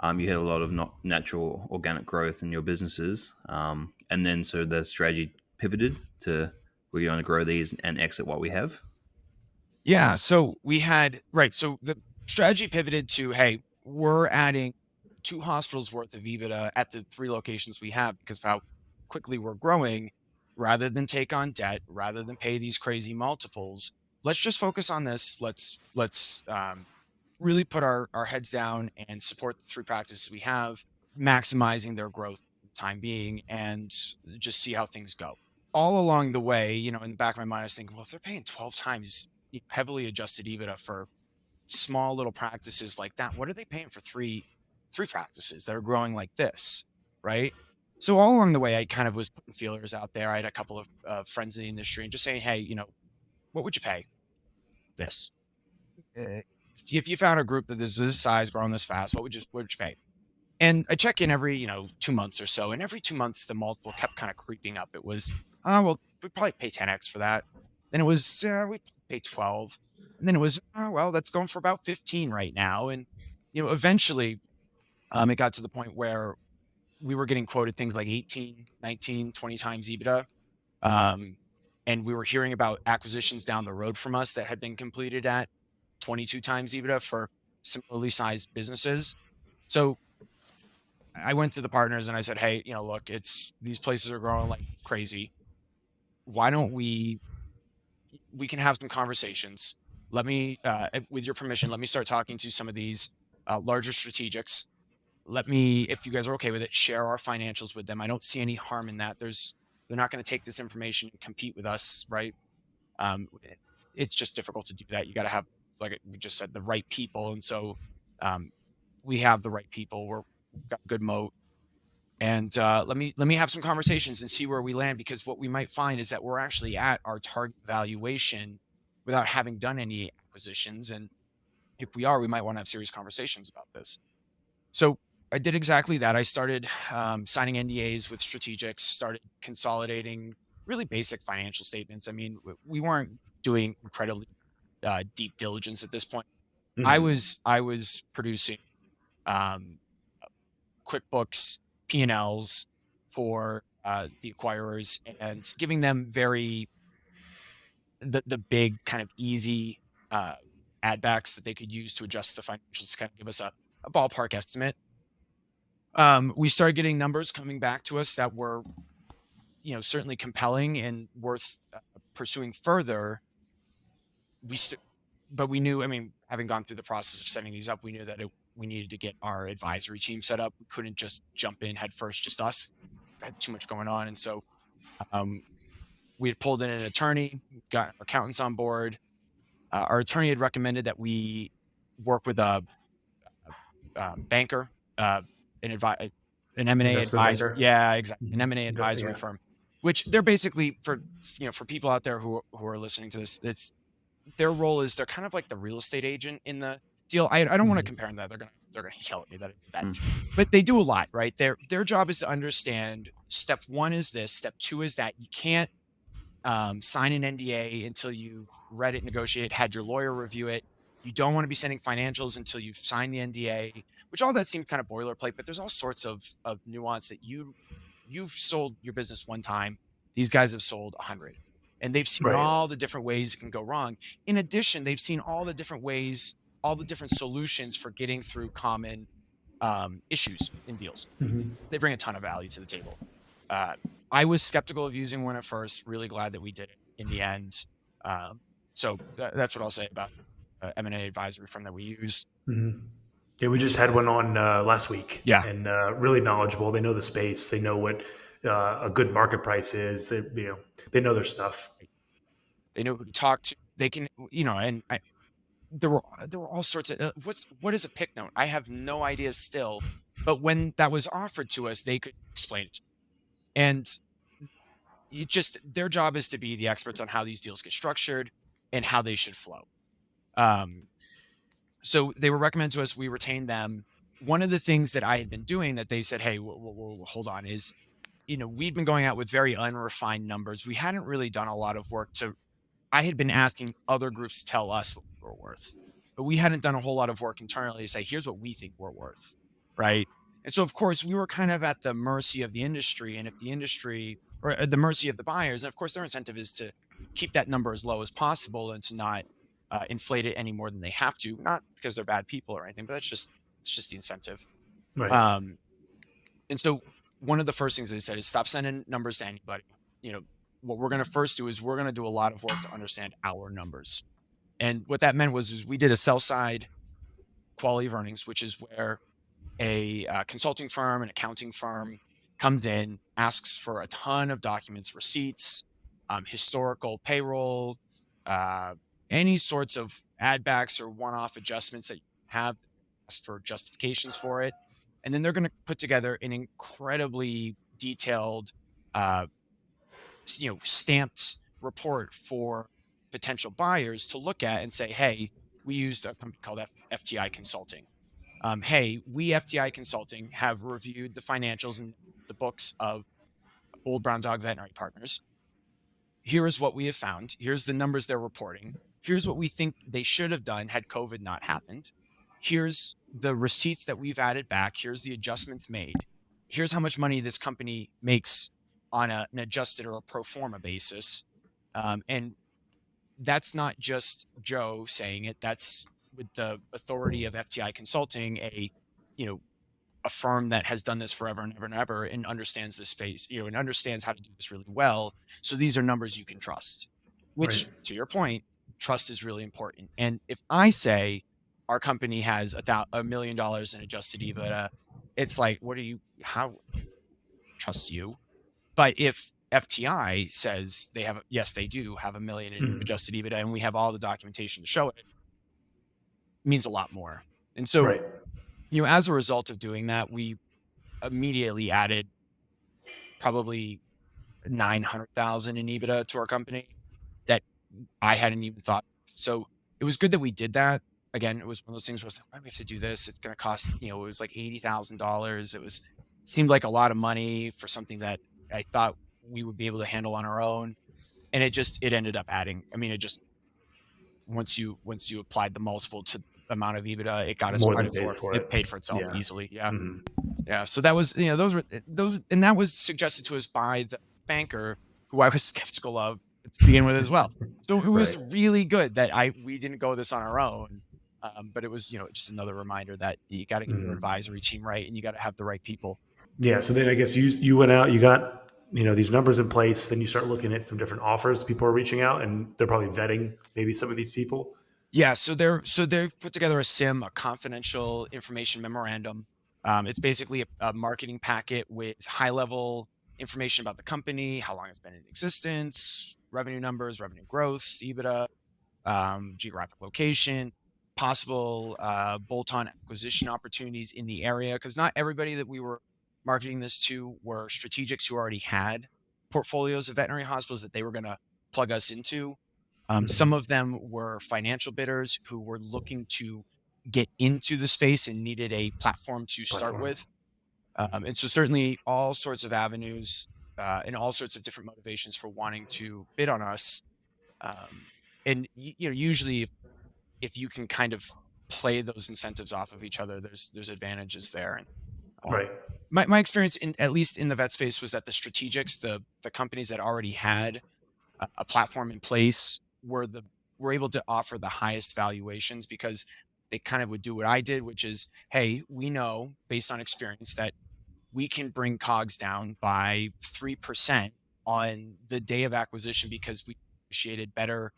You had a lot of not natural organic growth in your businesses, and then so the strategy pivoted to we're going to grow these and exit what we have. Yeah. So So the strategy pivoted to, hey, we're adding 2 hospitals worth of EBITDA at the 3 locations we have because of how quickly we're growing. Rather than take on debt, rather than pay these crazy multiples, let's just focus on this. Let's really put our heads down and support the 3 practices we have, maximizing their growth for the time being, and just see how things go. All along the way, in the back of my mind, I was thinking, well, if they're paying 12 times heavily adjusted EBITDA for small little practices like that, what are they paying for three practices that are growing like this, right? So all along the way, I kind of was putting feelers out there. I had a couple of friends in the industry and just saying, hey, what would you pay this? If you found a group that is this size, growing this fast, what would you pay? And I check in every 2 months or so, and every 2 months the multiple kept kind of creeping up. It was, well, we'd probably pay 10x for that. Then it was, we'd pay 12, and then it was, well, that's going for about 15 right now. And eventually, it got to the point where we were getting quoted things like 18, 19, 20 times EBITDA. And we were hearing about acquisitions down the road from us that had been completed at 22 times EBITDA for similarly sized businesses. So I went to the partners and I said, hey, look, these places are growing like crazy. Why don't we can have some conversations. Let me, with your permission, let me start talking to some of these larger strategics. Let me, if you guys are okay with it, share our financials with them. I don't see any harm in that. They're not going to take this information and compete with us, right? It's just difficult to do that. You got to have, like we just said, the right people. And so we have the right people. We've got a good moat. And let me have some conversations and see where we land, because what we might find is that we're actually at our target valuation without having done any acquisitions. And if we are, we might want to have serious conversations about this. So I did exactly that. I started signing NDAs with strategics, started consolidating really basic financial statements. I mean, we weren't doing incredibly deep diligence at this point. I was producing QuickBooks P&Ls for the acquirers and giving them the big kind of easy add backs that they could use to adjust the financials to kind of give us a ballpark estimate. We started getting numbers coming back to us that were, certainly compelling and worth pursuing further. But we knew, I mean, having gone through the process of setting these up, we knew that we needed to get our advisory team set up. We couldn't just jump in head first, just us. We had too much going on. And so we had pulled in an attorney, got our accountants on board. Our attorney had recommended that we work with a banker, an M&A Investment advisor. banker. Yeah, exactly. An Mhm. M&A Investing. advisory Yeah. firm, which they're basically for people out there who are listening to this, it's their role is they're kind of like the real estate agent in the deal. I don't want to Mhm. compare them to that. They're gonna yell at me that I did that. Mm. But they do a lot, right? Their job is to understand step one is this, step two is that. You can't sign an NDA until you've read it, negotiate, had your lawyer review it. You don't want to be sending financials until you've signed the NDA, which all that seems kind of boilerplate, but there's all sorts of nuance that you've sold your business one time. These guys have sold 100, and they've seen Right. all the different ways it can go wrong. In addition, they've seen all the different ways, all the different solutions for getting through common issues in deals. Mhm. They bring a ton of value to the table. Uh, I was skeptical of using one at first. Really glad that we did it in the end. So that's what I'll say about M&A advisory firm that we used. Mhm. Yeah, we just had one on last week, Yeah, and really knowledgeable. They know the space. They know what a good market price is. They know their stuff. they know who to talk to. They can, and there were all sorts of what is a pick note? I have no idea still. But when that was offered to us, they could explain it. And their job is to be the experts on how these deals get structured and how they should flow. Um, so they were recommended to us. We retained them. One of the things that I had been doing that they said, hey, hold on, is, we'd been going out with very unrefined numbers. We hadn't really done a lot of work I had been asking other groups to tell us what we were worth, but we hadn't done a whole lot of work internally to say, here's what we think we're worth. Right. And so, of course, we were kind of at the mercy of the industry. And if the industry, or at the mercy of the buyers, and of course, their incentive is to keep that number as low as possible and to not inflate it any more than they have to, not because they're bad people or anything, but it's just the incentive. Right. Um, and so one of the first things they said is stop sending numbers to anybody. What we're going to first do is we're going to do a lot of work to understand our numbers. And what that meant is we did a sell side quality of earnings, which is where a consulting firm, an accounting firm comes in, asks for a ton of documents, receipts, historical payroll, uh, any sorts of add backs or one-off adjustments that you have, ask for justifications for it. And then they're going to put together an incredibly detailed, uh, stamped report for potential buyers to look at and say, hey, we used a company called FTI Consulting. Hey, we FTI Consulting have reviewed the financials and the books of Old Brown Dog Veterinary Partners. Here is what we have found. Here's the numbers they're reporting. Here's what we think they should have done had COVID not happened. Here's the receipts that we've added back. Here's the adjustments made. Here's how much money this company makes on an adjusted or a pro forma basis. And that's not just Joe saying it. That's with the authority of FTI Consulting, you know, a firm that has done this forever and ever and ever and understands this space, and understands how to do this really well. So these are numbers you can trust, Right. which, to your point, trust is really important. And if I say our company has $1 million in adjusted EBITDA, it's like, how trust you? But if FTI says yes, they do have $1 million in Mhm. adjusted EBITDA and we have all the documentation to show it, it means a lot more. And so, Right. as a result of doing that, we immediately added probably 900,000 in EBITDA to our company that I hadn't even thought. So it was good that we did that. Again, it was one of those things where I was like, why do we have to do this? It's going to cost, it was like $80,000. Seemed like a lot of money for something that I thought we would be able to handle on our own. And it ended up adding, once you applied the multiple to the amount of EBITDA, it got us More than credit pays for. for It it. paid for itself Yeah. easily. Yeah. Mhm. Yeah. So that was, those, and that was suggested to us by the banker who I was skeptical of to begin with as well. So it was Right. really good that we didn't go this on our own. But it was, just another reminder that you got to get your Mhm. advisory team right and you got to have the right people. Yeah. So then I guess you went out, you got these numbers in place. Then you start looking at some different offers. People are reaching out, and they're probably vetting maybe some of these people. Yeah, so they've put together a confidential information memorandum. It's basically a marketing packet with high level information about the company, how long it's been in existence, revenue numbers, revenue growth, EBITDA, geographic location, possible bolt-on acquisition opportunities in the area, because not everybody that we were marketing this to were strategics who already had portfolios of veterinary hospitals that they were going to plug us into. Some of them were financial bidders who were looking to get into the space and needed a platform to start Platform. with. And so certainly all sorts of avenues and all sorts of different motivations for wanting to bid on us. And usually if you can kind of play those incentives off of each other, there's advantages there. And Right. my experience in, at least in the vet space, was that the strategics, the companies that already had a platform in place, were able to offer the highest valuations, because they kind of would do what I did, which is, hey, we know based on experience that we can bring COGS down by 3% on the day of acquisition, because we negotiated better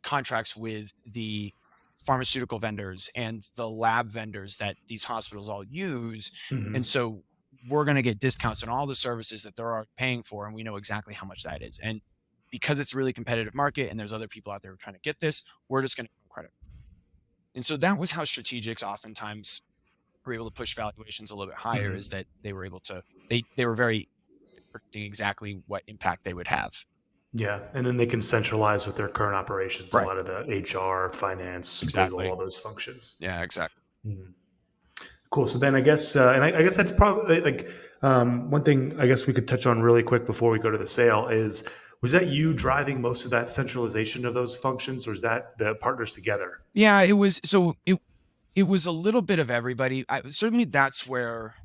contracts with the pharmaceutical vendors and the lab vendors that these hospitals all use. And so we're going to get discounts on all the services that they're paying for, and we know exactly how much that is. And because it's a really competitive market and there's other people out there trying to get this, we're just going to credit. And so that was how strategics oftentimes were able to push valuations a little bit higher, is that they were able to, they were very predicting exactly what impact they would have. Yeah, and then they can centralize with their current operations a Right. lot of the HR, finance, legal, Exactly. all those functions. Yeah, exactly. Cool. So then I guess, and I guess that's probably like one thing I guess we could touch on really quick before we go to the sale is, was that you driving most of that centralization of those functions, or is that the partners together? Yeah, it was. So it was a little bit of everybody. Certainly that's where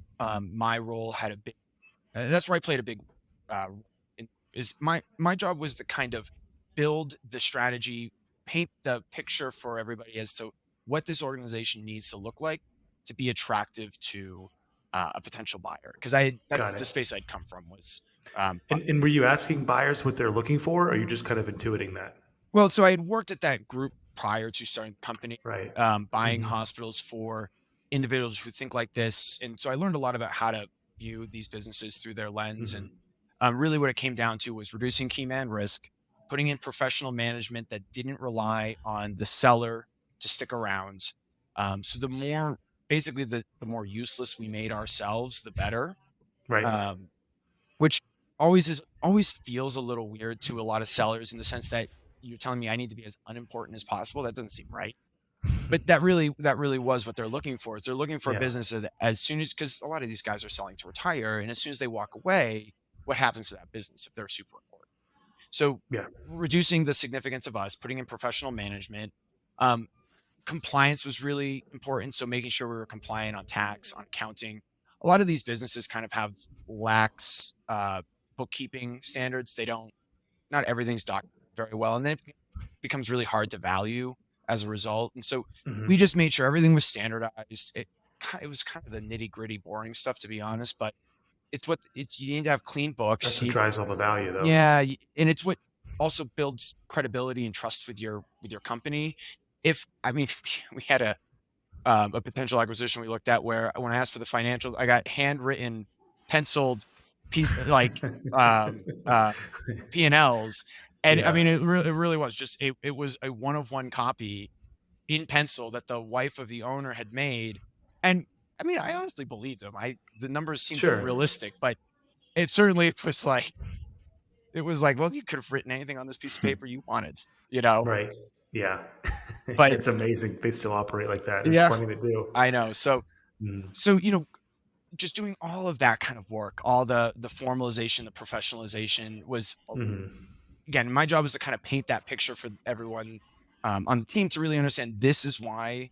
my role had a big. That's where I played a big. Is my job was to kind of build the strategy, paint the picture for everybody as to what this organization needs to look like to be attractive to a potential buyer. Because that's Got the it. space I'd come from, was And were you asking buyers what they're looking for, or are you just kind of intuiting that? well, so I had worked at that group prior to starting the company, Right. buying hospitals for individuals who think like this. And so I learned a lot about how to view these businesses through their lens. And really what it came down to was reducing key man risk, putting in professional management that didn't rely on the seller to stick around. So basically the more useless we made ourselves, the better. Right. Um, which always feels a little weird to a lot of sellers, in the sense that you're telling me I need to be as unimportant as possible. That doesn't seem right. But that really was what they're looking for. Is they're looking for a Yeah. business that, as soon as, because a lot of these guys are selling to retire, and as soon as they walk away, what happens to that business if they're super important? So Yeah. reducing the significance of us, putting in professional management, compliance was really important. So making sure we were compliant on tax, on accounting. A lot of these businesses kind of have lax bookkeeping standards. Not everything's documented very well. And then it becomes really hard to value as a result. And so we just made sure everything was standardized. It was kind of the nitty gritty, boring stuff, to be honest, but you need to have clean books. That's what drives all the value, though. Yeah. And it's what also builds credibility and trust with your company. We had a potential acquisition we looked at, where when I asked for the financial, I got handwritten, penciled piece, like P&Ls. And I Yeah. mean, it really was just, it was a one of one copy in pencil that the wife of the owner had made. And I mean, I honestly believed them. The numbers seemed Sure. realistic, but it certainly was like, well, you could have written anything on this piece of paper you wanted, Right. Yeah. but It's amazing they still operate like that. There's yeah, plenty to do. I know. So, Mm. so, just doing all of that kind of work, all the formalization, the professionalization was, again, my job is to kind of paint that picture for everyone on the team, to really understand this is why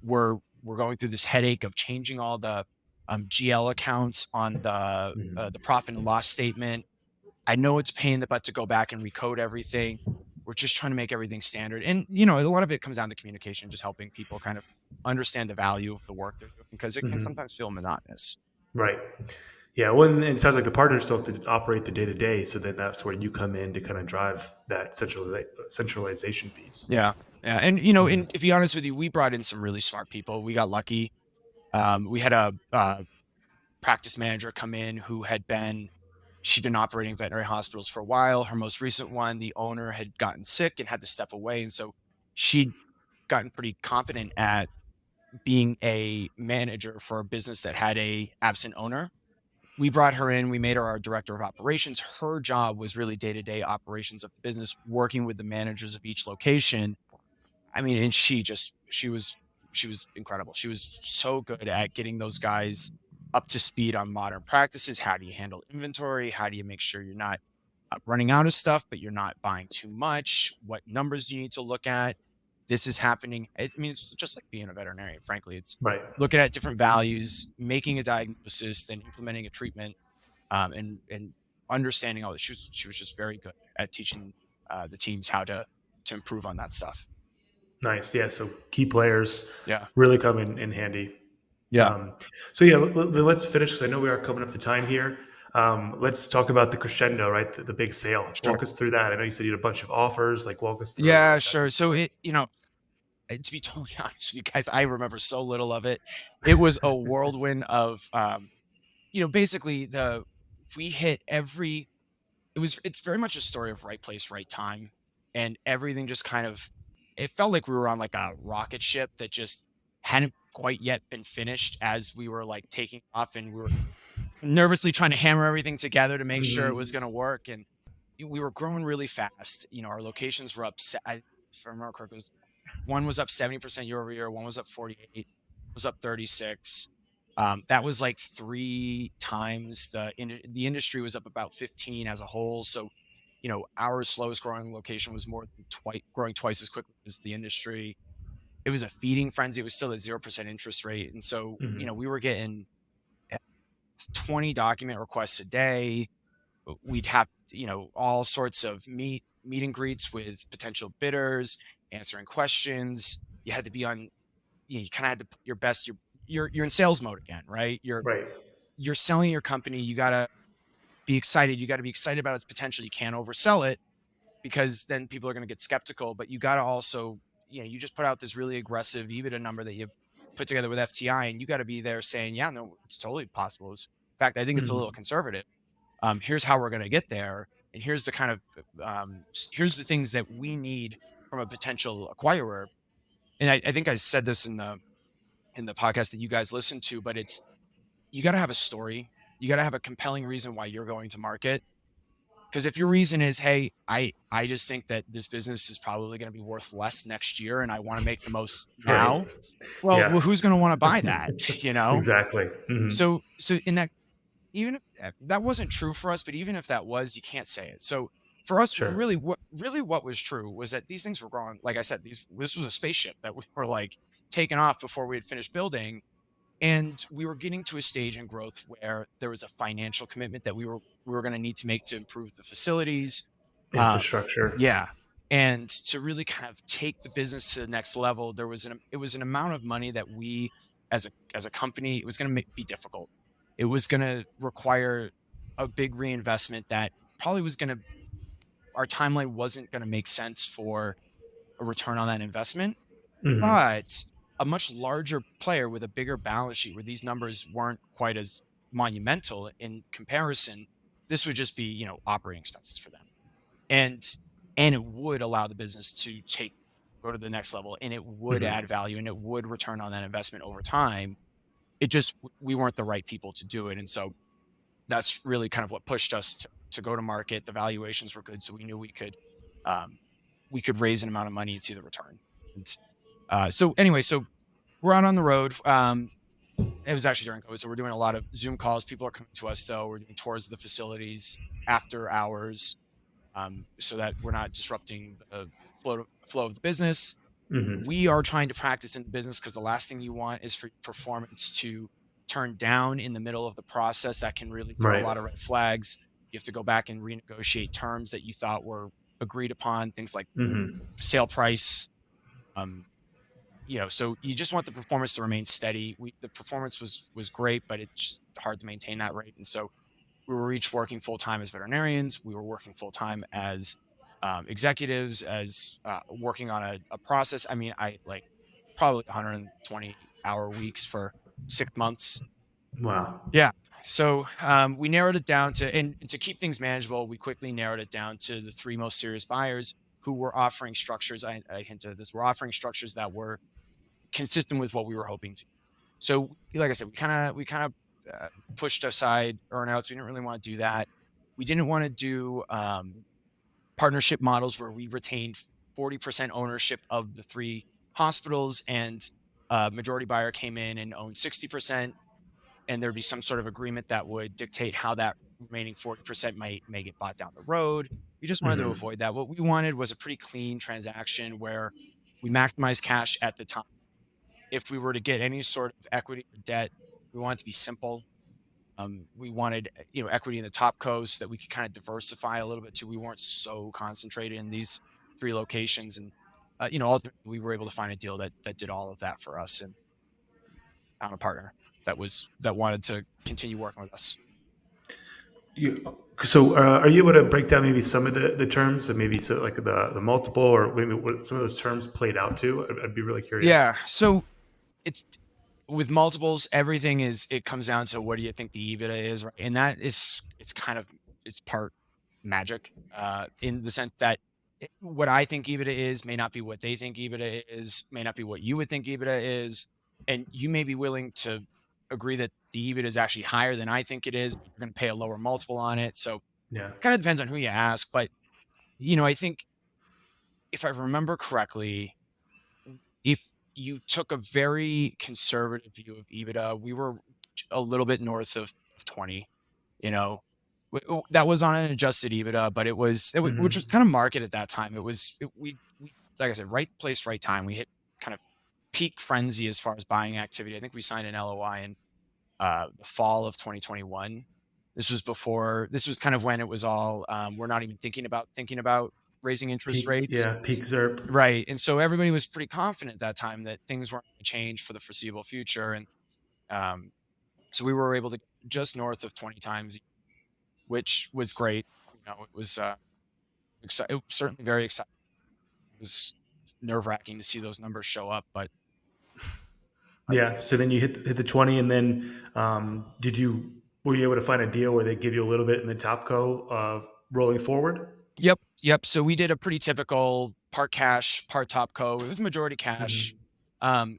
we're going through this headache of changing all the GL accounts on the profit and loss statement. I know it's a pain in the butt to go back and recode everything. We're just trying to make everything standard. And, a lot of it comes down to communication, just helping people kind of understand the value of the work they're doing, because it can sometimes feel monotonous. Right. Yeah. Well, and it sounds like the partners still have to operate the day to day. So then that's where you come in to kind of drive that centralization piece. Yeah. Yeah. And, and to be honest with you, we brought in some really smart people. We got lucky. We had a practice manager come in who she'd been operating veterinary hospitals for a while. Her most recent one, the owner had gotten sick and had to step away. And so she'd gotten pretty competent at being a manager for a business that had a absent owner. We brought her in, we made her our director of operations. Her job was really day-to-day operations of the business, working with the managers of each location. I mean, and she was incredible. She was so good at getting those guys up to speed on modern practices. How do you handle inventory? How do you make sure you're not running out of stuff, but you're not buying too much? What numbers do you need to look at? This is happening. I mean, it's just like being a veterinarian, frankly. It's Right. looking at different values, making a diagnosis, then implementing a treatment, and understanding all that. She was just very good at teaching the teams how to improve on that stuff. Nice. Yeah. So key players Yeah. really come in handy. Yeah. So yeah, let's finish because I know we are coming up to time here. Let's talk about the crescendo, right? The big sale. Sure. Walk us through that. I know you said you had a bunch of offers. Like, walk us through. Yeah, Like, sure. So to be totally honest with you guys, I remember so little of it. It was a whirlwind of, basically we hit it's very much a story of right place, right time. And everything just it felt like we were on like a rocket ship that just hadn't quite yet been finished as we were like taking off, and we were nervously trying to hammer everything together to make sure it was going to work. And we were growing really fast. Our locations were up. If I remember correctly, one was up 70% year over year. One was up 48, was up 36. That was like 3 times the industry was up about 15 as a whole. So, our slowest growing location was more than growing twice as quickly as the industry. It was a feeding frenzy. It was still at 0% interest rate. And so, we were getting 20 document requests a day. We'd have, all sorts of meet and greets with potential bidders, answering questions. You had to be on, you kind of had to put your best. You're in sales mode again, right? right. You're selling your company. You gotta be excited. You gotta be excited about its potential. You can't oversell it because then people are gonna get skeptical. But you gotta also, you just put out this really aggressive EBITDA number that you put together with FTI, and you got to be there saying, yeah, no, it's totally possible. In fact, I think it's a little conservative. Here's how we're going to get there. And here's the here's the things that we need from a potential acquirer. And I think I said this in the podcast that you guys listen to, but you got to have a story. You got to have a compelling reason why you're going to market. Because if your reason is, hey, I just think that this business is probably going to be worth less next year and I want to make the most now. Right. Well, who's going to want to buy that? Exactly. So in that, even if that wasn't true for us, but even if that was, you can't say it. So for us, Sure. really what was true was that these things were growing. Like I said, this was a spaceship that we were like taking off before we had finished building. And we were getting to a stage in growth where there was a financial commitment that we were going to need to make to improve the facilities, Infrastructure. yeah, and to really kind of take the business to the next level. It was an amount of money that we, as a company, it was going to be difficult. It was going to require a big reinvestment that probably our timeline wasn't going to make sense for a return on that investment. But a much larger player with a bigger balance sheet where these numbers weren't quite as monumental in comparison, this would just be, operating expenses for them. And it would allow the business to go to the next level, and it would add value, and it would return on that investment over time. It just, we weren't the right people to do it. And so that's really kind of what pushed us to go to market. The valuations were good. So we knew we could raise an amount of money and see the return. And so anyway, so we're out on the road. It was actually during COVID. So we're doing a lot of Zoom calls. People are coming to us though. We're doing tours of the facilities after hours, so that we're not disrupting the flow of the business. We are trying to practice in the business because the last thing you want is for performance to turn down in the middle of the process. That can really throw a lot of red flags. You have to go back and renegotiate terms that you thought were agreed upon, things like sale price. So you just want the performance to remain steady. The performance was great, but it's just hard to maintain that rate. And so we were each working full time as veterinarians. We were working full time as executives, as working on a process. I mean, I like probably 120-hour weeks for 6 months. Wow. Yeah. So we narrowed it down to, and to keep things manageable, we quickly narrowed it down to the three most serious buyers who were offering structures. I hinted at this. We're offering structures that were consistent with what we were hoping to. So, like I said, we kind of pushed aside earnouts. We didn't really want to do that. We didn't want to do partnership models where we retained 40% ownership of the three hospitals, and majority buyer came in and owned 60%, and there'd be some sort of agreement that would dictate how that remaining 40% may get bought down the road. We just wanted to Hmm. avoid that. What we wanted was a pretty clean transaction where we maximize cash at the time. If we were to get any sort of equity or debt, we want it to be simple. We wanted, equity in the top coast so that we could kind of diversify a little bit too. We weren't so concentrated in these three locations, and ultimately we were able to find a deal that did all of that for us, and found a partner that wanted to continue working with us. Are you able to break down maybe some of the terms and maybe so like the multiple or maybe what some of those terms played out to? I'd be really curious. Yeah. So it's with multiples, everything it comes down to what do you think the EBITDA is, right? And that is, it's part magic, in the sense that what I think EBITDA is may not be what they think EBITDA is, may not be what you would think EBITDA is. And you may be willing to agree that the EBITDA is actually higher than I think it is, but you're going to pay a lower multiple on it. So Yeah. kind of depends on who you ask. But, I think if I remember correctly, if you took a very conservative view of EBITDA, we were a little bit north of 20, you know. That was on an adjusted EBITDA, but which was Hmm. kind of market at that time. We like I said, right place, right time. We hit kind of peak frenzy as far as buying activity. I think we signed an LOI in the fall of 2021. This was kind of when it was all, we're not even thinking about raising interest rates. Peak ZERP. Right. And so everybody was pretty confident at that time that things weren't going to change for the foreseeable future. And um, so we were able to just north of 20 times, which was great. It was it was certainly very exciting. It was nerve wracking to see those numbers show up, but Yeah. So then you hit the 20, and then were you able to find a deal where they give you a little bit in the top co rolling forward? yep, yep. So we did a pretty typical part cash, part top co. It was majority cash. Hmm.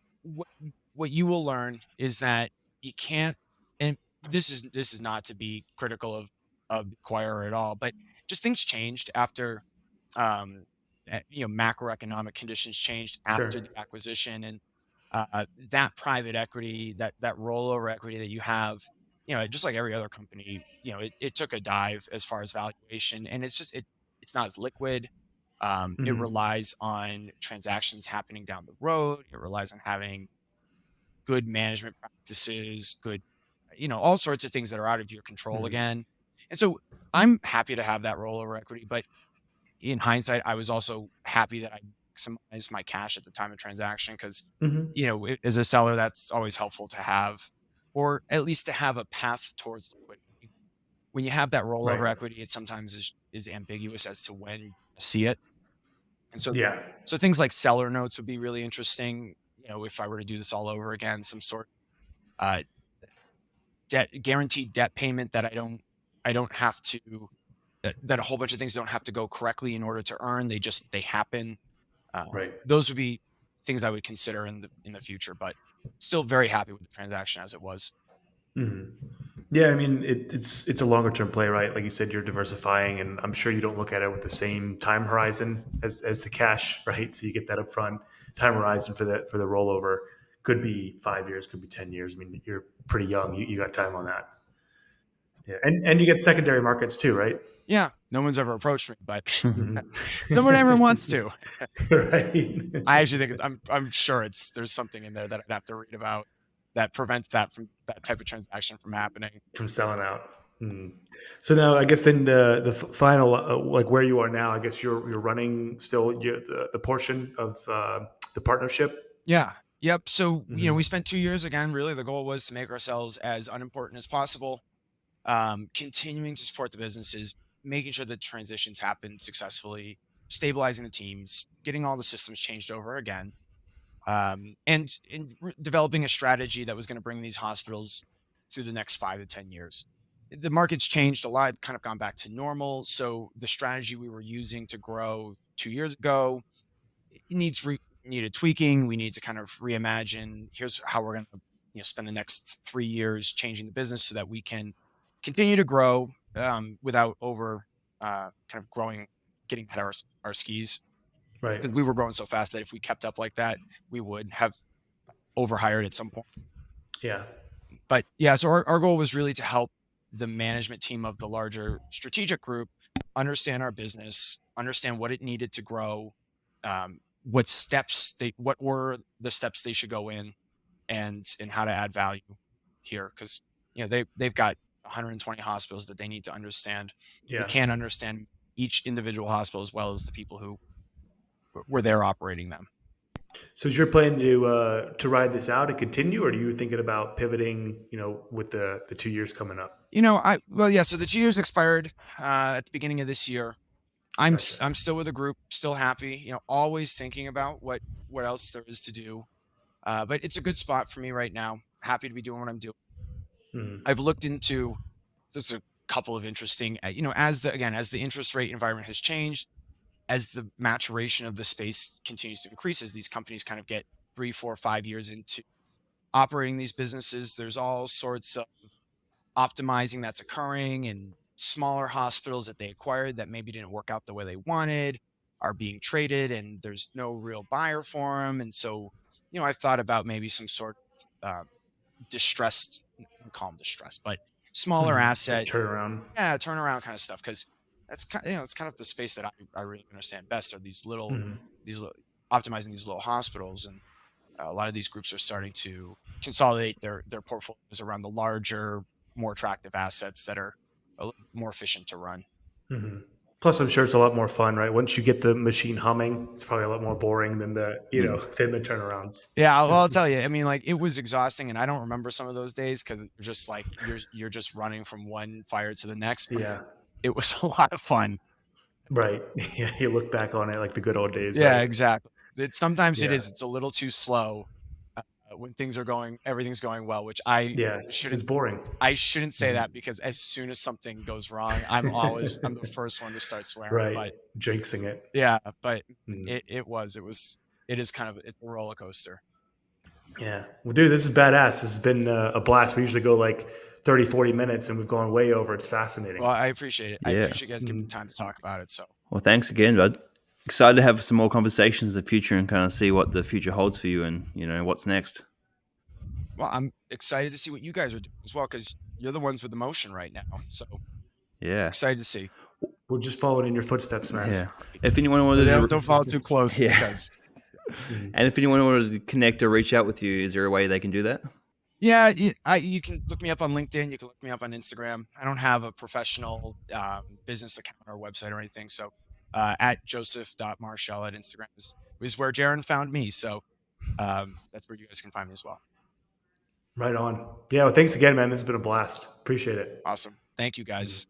What you will learn is that you can't, and this is not to be critical of the acquirer at all, but just things changed after, um, macroeconomic conditions changed after Sure. the acquisition, and that private equity, that rollover equity that you have, just like every other company, it took a dive as far as valuation, and it's not as liquid. It Hmm. relies on transactions happening down the road. It relies on having good management practices, all sorts of things that are out of your control Hmm. again. And so I'm happy to have that rollover equity, but in hindsight, I was also happy that I maximized my cash at the time of transaction because, Hmm. as a seller, that's always helpful to have, or at least to have a path towards liquidity. When you have that Right. rollover equity, it sometimes is ambiguous as to when you see it. And so, Yeah. things like seller notes would be really interesting. If I were to do this all over again, some sort of guaranteed debt payment that I don't have to, that a whole bunch of things don't have to go correctly in order to earn. They happen. Right. Those would be things I would consider in the future, but still very happy with the transaction as it was. Hmm. Yeah, I mean it's a longer term play, right? Like you said, you're diversifying, and I'm sure you don't look at it with the same time horizon as the cash, right? So you get that upfront time horizon for the rollover. Could be 5 years, could be 10 years. I mean, you're pretty young. You got time on that. Yeah, and you get secondary markets too, right? Yeah, no one's ever approached me, but Mhm. someone ever wants to. Right. I actually think I'm sure there's something in there that I'd have to read about that prevents that type of transaction from happening. From selling out. Hmm. So now, I guess then final, like where you are now, I guess you're running still the portion of the partnership. Yeah. Yep. So, Hmm. we spent 2 years again. Really, the goal was to make ourselves as unimportant as possible, continuing to support the businesses, making sure that transitions happen successfully, stabilizing the teams, getting all the systems changed over again, and developing a strategy that was going to bring these hospitals through the next 5 to 10 years. The market's changed a lot, kind of gone back to normal. So the strategy we were using to grow 2 years ago, it needed tweaking. We need to kind of reimagine. Here's how we're going to spend the next 3 years changing the business so that we can continue to grow without kind of getting ahead of our skis. Right. Because we were growing so fast that if we kept up like that, we would have overhired at some point. Yeah. But yeah, so our goal was really to help the management team of the larger strategic group understand our business, understand what it needed to grow, what were the steps they should go in, and how to add value here. Because they've got 120 hospitals that they need to understand. Yeah. We can't understand each individual hospital as well as the people who were there operating them. So is your plan to ride this out and continue, or are you thinking about pivoting, with the 2 years coming up? So the 2 years expired at the beginning of this year. I'm Gotcha. I'm still with the group, still happy, always thinking about what else there is to do. But it's a good spot for me right now. Happy to be doing what I'm doing. Mhm. I've looked into there's a couple of interesting, as the interest rate environment has changed, as the maturation of the space continues to increase, as these companies kind of get 3, 4, 5 years into operating these businesses, there's all sorts of optimizing that's occurring, and smaller hospitals that they acquired that maybe didn't work out the way they wanted are being traded, and there's no real buyer for them. And so, I've thought about maybe some sort of distressed, I don't call them distressed, but smaller Like asset, turnaround. turnaround kind of stuff. Because that's it's kind of the space that I really understand best, are Mhm. optimizing these little hospitals. And a lot of these groups are starting to consolidate their portfolios around the larger, more attractive assets that are a little more efficient to run. Mhm. Plus, I'm sure it's a lot more fun, right? Once you get the machine humming, it's probably a lot more boring than than the turnarounds. Yeah, I'll tell you. I mean, like, it was exhausting, and I don't remember some of those days because you're just like you're just running from one fire to the next. But Yeah. it was a lot of fun. Right. Yeah. You look back on it like the good old days, Yeah, right? exactly. Sometimes it Yeah. is. It's a little too slow when everything's going well, which Yeah. It's boring. I shouldn't say Mhm. that, because as soon as something goes wrong, I'm the first one to start swearing. Right. But Jinxing it. yeah, but Mhm. it's a roller coaster. Yeah. Well, dude, this is badass. This has been a blast. We usually go like 30, 40 minutes and we've gone way over. It's fascinating. Well, I appreciate it. I Yeah. appreciate you guys giving me Mhm. time to talk about it. So Well, thanks again, bud. Excited to have some more conversations in the future and kind of see what the future holds for you and what's next. well, I'm excited to see what you guys are doing as well, because you're the ones with the motion right now. So Yeah. excited to see. We're just following in your footsteps, man. Yeah. If anyone But wanted don't follow too close, yeah. because Mhm. And if anyone wanted to connect or reach out with you, is there a way they can do that? yeah, you can look me up on LinkedIn. You can look me up on Instagram. I don't have a professional business account or website or anything. So at joseph.marchell at Instagram is where Jaron found me. So that's where you guys can find me as well. Right on. Yeah. Well, thanks again, man. This has been a blast. Appreciate it. Awesome. Thank you, guys.